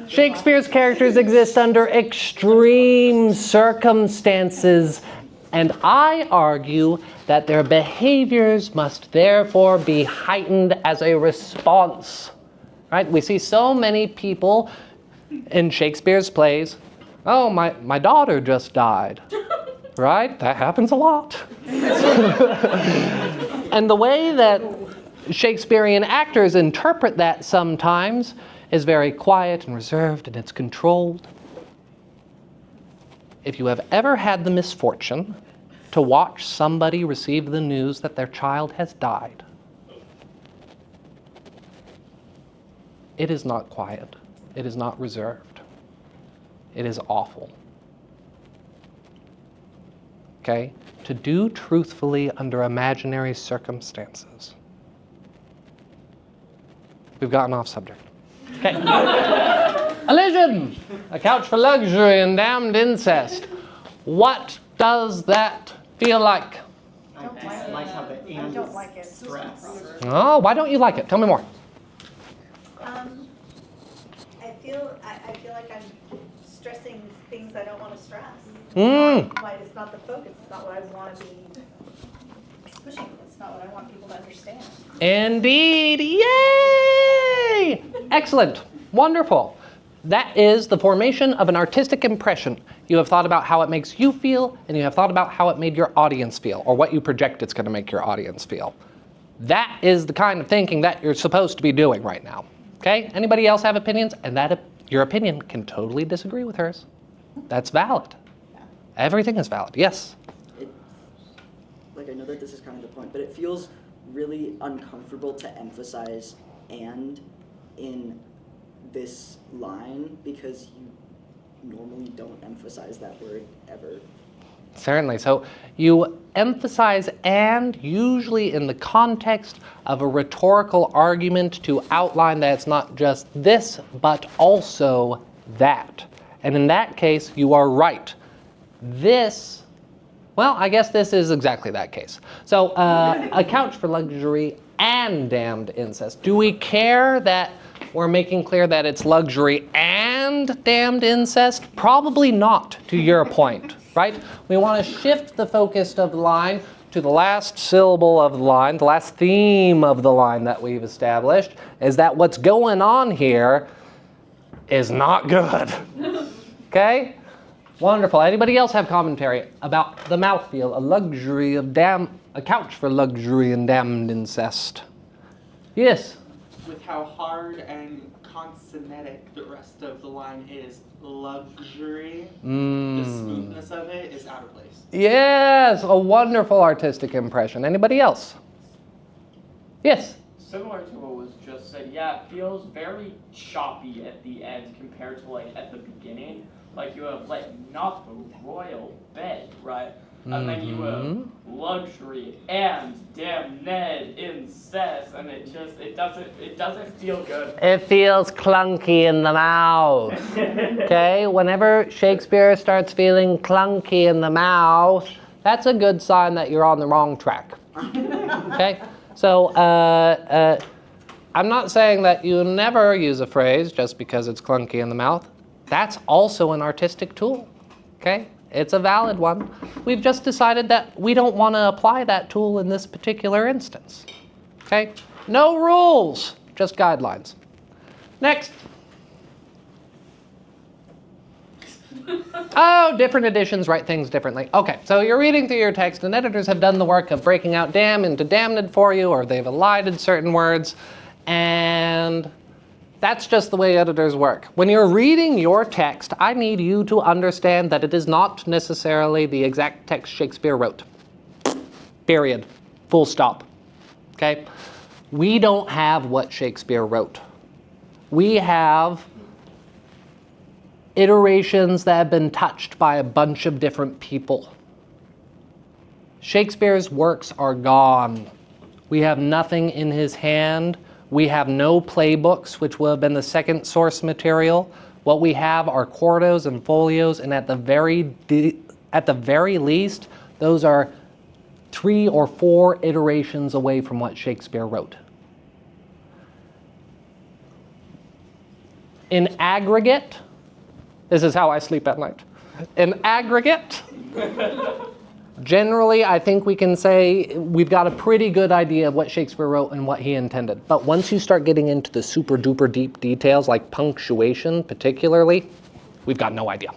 S1: Shakespeare's characters exist under extreme circumstances, and I argue that their behaviors must therefore be heightened as a response. Right? We see so many people in Shakespeare's plays, oh, my daughter just died. Right? That happens a lot. And the way that Shakespearean actors interpret that sometimes is very quiet and reserved, and it's controlled. If you have ever had the misfortune to watch somebody receive the news that their child has died, it is not quiet. It is not reserved. It is awful. Okay? To do truthfully under imaginary circumstances. We've gotten off subject. Okay. Elision! A couch for luxury and damned incest. What does that feel like?
S5: I dislike how the
S7: I
S5: and
S7: don't like it.
S5: stress.
S1: Oh, why don't you like it? Tell me more.
S7: I feel like I'm stressing things I don't want to stress. Like, it's not the focus. It's not what I want to be pushing. It's not what I want people to understand.
S1: Indeed. Yay! Excellent. Wonderful. That is the formation of an artistic impression. You have thought about how it makes you feel, and you have thought about how it made your audience feel, or what you project it's going to make your audience feel. That is the kind of thinking that you're supposed to be doing right now. Okay? Anybody else have opinions? And that your opinion can totally disagree with hers. That's valid. Everything is valid. Yes?
S2: Like, I know that this is kind of the point, but it feels really uncomfortable to emphasize "and" in this line, because you normally don't emphasize that word ever.
S1: Certainly. So you emphasize "and" usually in the context of a rhetorical argument to outline that it's not just this, but also that. And in that case, you are right. This, well, I guess this is exactly that case. So a couch for luxury and damned incest. Do we care that we're making clear that it's luxury and damned incest? Probably not, to your point, right? We want to shift the focus of the line to the last syllable of the line, the last theme of the line that we've established, is that what's going on here is not good. Okay? Wonderful. Anybody else have commentary about the mouthfeel, a couch for luxury and damned incest? Yes?
S6: With how hard and consonantic the rest of the line is, luxury, the smoothness of it is out of place.
S1: Yes, a wonderful artistic impression. Anybody else? Yes?
S8: Similar to what was just said, yeah, it feels very choppy at the end compared to like at the beginning. Like you have like not the royal bed, right? And then you have luxury and damn Ned incest, and it doesn't feel good.
S1: It feels clunky in the mouth. Okay? Whenever Shakespeare starts feeling clunky in the mouth, that's a good sign that you're on the wrong track. Okay? So I'm not saying that you never use a phrase just because it's clunky in the mouth. That's also an artistic tool. Okay? It's a valid one. We've just decided that we don't want to apply that tool in this particular instance. Okay? No rules, just guidelines. Next. Oh, different editions write things differently. Okay, so you're reading through your text, and editors have done the work of breaking out damn into damned for you, or they've elided certain words, And that's just the way editors work. When you're reading your text, I need you to understand that it is not necessarily the exact text Shakespeare wrote. Period. Full stop. Okay? We don't have what Shakespeare wrote. We have iterations that have been touched by a bunch of different people. Shakespeare's works are gone. We have nothing in his hand. We have no playbooks, which will have been the second source material. What we have are quartos and folios, and at the very least, those are 3 or 4 iterations away from what Shakespeare wrote. In aggregate, this is how I sleep at night. In aggregate, generally, I think we can say we've got a pretty good idea of what Shakespeare wrote and what he intended. But once you start getting into the super duper deep details, like punctuation particularly, we've got no idea.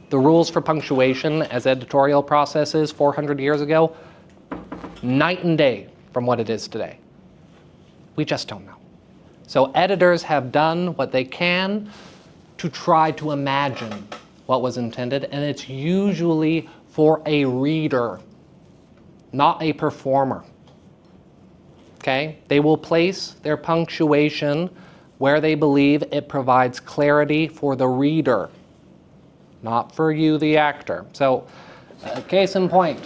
S1: The rules for punctuation as editorial processes 400 years ago, night and day from what it is today. We just don't know. So editors have done what they can to try to imagine what was intended, and it's usually for a reader, not a performer. Okay? They will place their punctuation where they believe it provides clarity for the reader, not for you, the actor. So, case in point,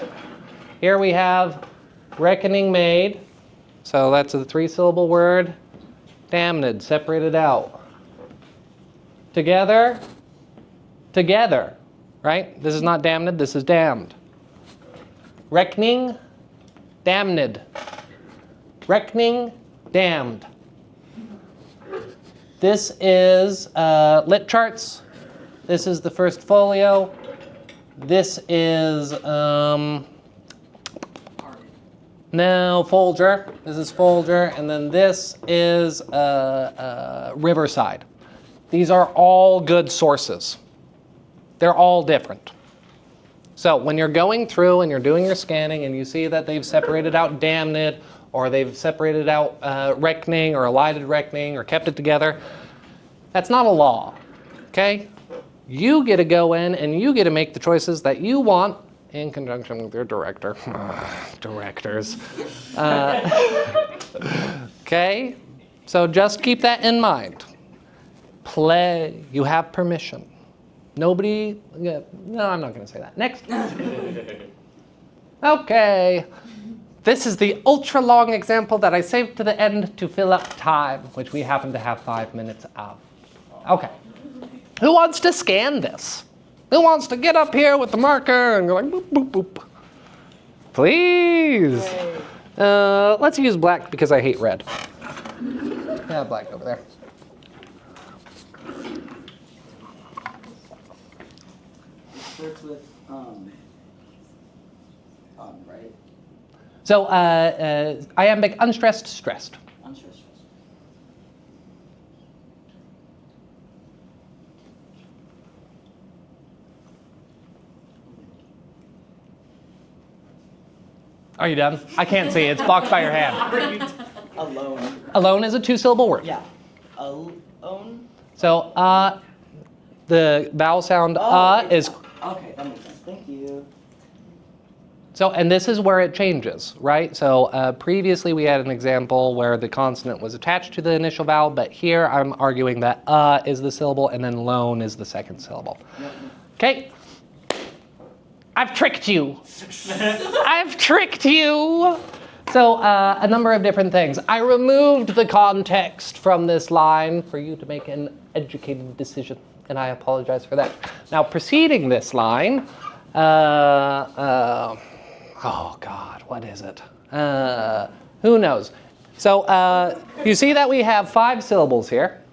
S1: here we have reckoning made. So that's a 3-syllable word. Damned, separated out. Together, together. Right? This is not damned, this is damned. Reckoning, damned. Reckoning, damned. This is lit charts. This is the first folio. This is now Folger. This is Folger, and then this is Riverside. These are all good sources. They're all different. So when you're going through and you're doing your scanning and you see that they've separated out damned, or they've separated out reckoning or elided reckoning or kept it together, that's not a law, okay? You get to go in and you get to make the choices that you want in conjunction with your director. Directors. Okay? So just keep that in mind. Play. You have permission. Nobody, no, I'm not going to say that. Next. Okay. This is the ultra long example that I saved to the end to fill up time, which we happen to have 5 minutes of. Okay. Who wants to scan this? Who wants to get up here with the marker and go like boop, boop, boop? Please. Let's use black because I hate red. Yeah, black over there.
S2: Starts with right?
S1: So iambic, unstressed, stressed.
S2: Unstressed.
S1: Are you done? I can't see. It's blocked by your hand.
S2: Alone.
S1: Alone is a 2-syllable word.
S2: Yeah. Alone.
S1: So the vowel sound is.
S2: Okay, that makes sense. Thank you.
S1: So, and this is where it changes, right? So previously we had an example where the consonant was attached to the initial vowel, but here I'm arguing that is the syllable and then lone is the second syllable. Okay. I've tricked you. I've tricked you. So a number of different things. I removed the context from this line for you to make an educated decision, and I apologize for that. Now, preceding this line, oh God, what is it? Who knows? So you see that we have 5 syllables here.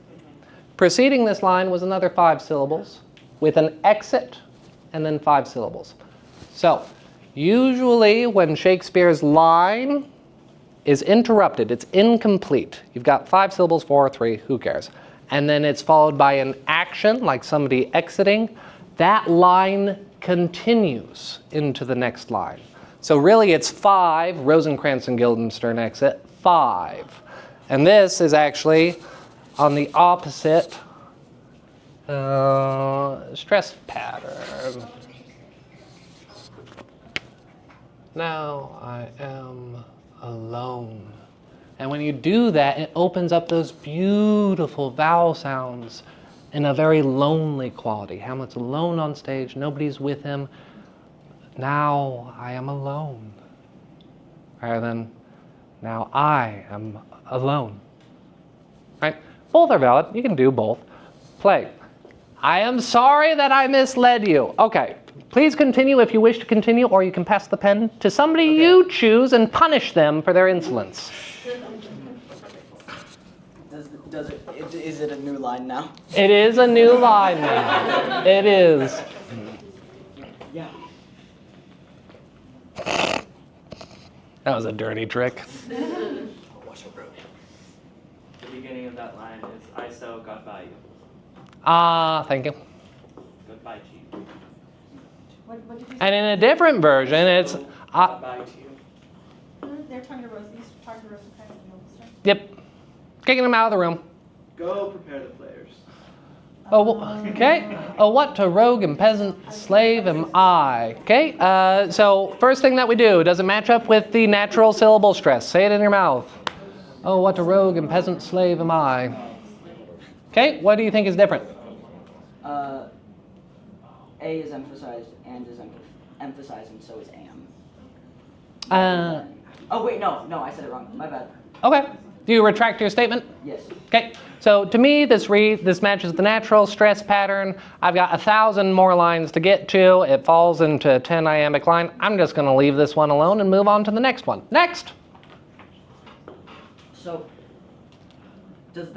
S1: Preceding this line was another 5 syllables with an exit and then 5 syllables. So usually when Shakespeare's line is interrupted, it's incomplete. You've got 5 syllables, 4 or 3, who cares? And then it's followed by an action, like somebody exiting. That line continues into the next line. So really it's 5, Rosencrantz and Guildenstern exit, 5. And this is actually on the opposite stress pattern. Now I am alone. And when you do that, it opens up those beautiful vowel sounds in a very lonely quality. Hamlet's alone on stage, nobody's with him. Now I am alone. Rather than, now I am alone. Right? Both are valid. You can do both. Play. I am sorry that I misled you. Okay. Please continue if you wish to continue, or you can pass the pen to somebody you choose and punish them for their insolence.
S2: Is it a new line now?
S1: It is a new line now. It is.
S2: Yeah.
S1: That was a dirty trick.
S8: The beginning of that line is, I so got by you.
S1: Thank you.
S8: Goodbye to you.
S7: What did you say?
S1: And in a different version, it's,
S8: Goodbye to you.
S7: They're talking to Rose, he's talking to Rose and kind of the middle stuff.
S1: yep, kicking them out of the room.
S5: Go prepare the players.
S1: Oh, okay. Oh, what to rogue and peasant slave am I? Okay, so first thing that we do, does it match up with the natural syllable stress? Say it in your mouth. Oh, what to rogue and peasant slave am I? Okay, what do you think is different?
S2: A is emphasized and is emphasized, and so is am. Oh wait, no, I said it wrong. My bad.
S1: Okay, do you retract your statement?
S2: Yes.
S1: Okay, so to me, this matches the natural stress pattern. I've got 1,000 more lines to get to. It falls into a 10 iambic line. I'm just going to leave this one alone and move on to the next one. Next!
S2: So, does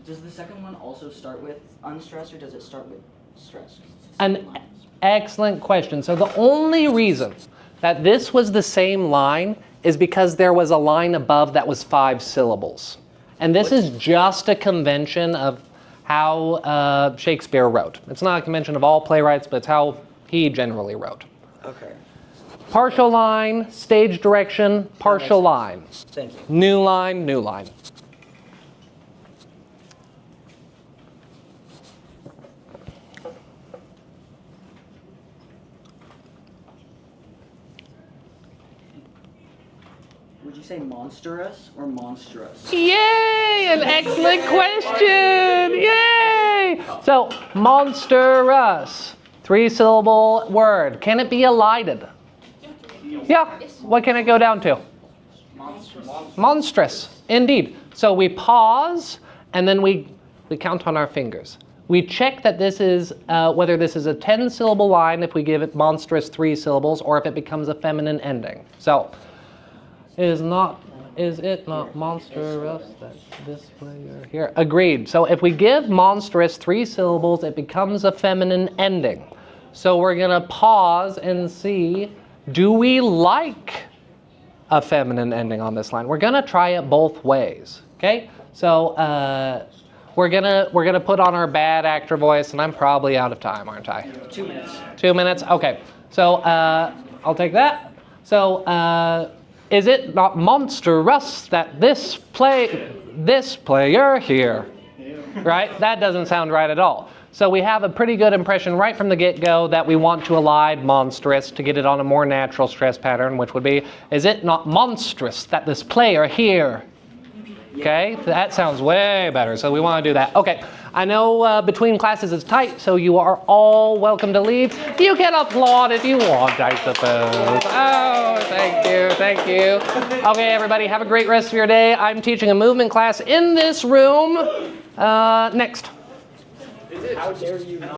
S2: the second one also start with unstressed, or does it start with stressed?
S1: An excellent question. So the only reason that this was the same line is because there was a line above that was 5 syllables. And this is just a convention of how Shakespeare wrote. It's not a convention of all playwrights, but it's how he generally wrote.
S2: Okay.
S1: Partial line, stage direction, partial line.
S2: Thank you.
S1: New line, new line.
S2: Would you say monstrous or monstrous?
S1: Yay! An excellent question! Yay! So, monstrous. 3-syllable word. Can it be elided? Yeah. What can it go down to? Monstrous. Indeed. So we pause, and then we count on our fingers. We check that this is, whether this is a 10-syllable line if we give it monstrous 3 syllables, or if it becomes a feminine ending. So, is it not monstrous that this player here? Agreed. So if we give monstrous 3 syllables, it becomes a feminine ending. So we're gonna pause and see, do we like a feminine ending on this line? We're gonna try it both ways, okay? So we're gonna put on our bad actor voice, and I'm probably out of time, aren't I?
S2: 2 minutes.
S1: 2 minutes, okay. So I'll take that. So is it not monstrous that this player here, right? That doesn't sound right at all. So we have a pretty good impression right from the get-go that we want to elide monstrous to get it on a more natural stress pattern, which would be, is it not monstrous that this player here? Okay, that sounds way better, so we want to do that. Okay, I know between classes is tight, so you are all welcome to leave. You can applaud if you want, I suppose. Oh, thank you. Okay, everybody, have a great rest of your day. I'm teaching a movement class in this room. Next.
S2: How dare you not?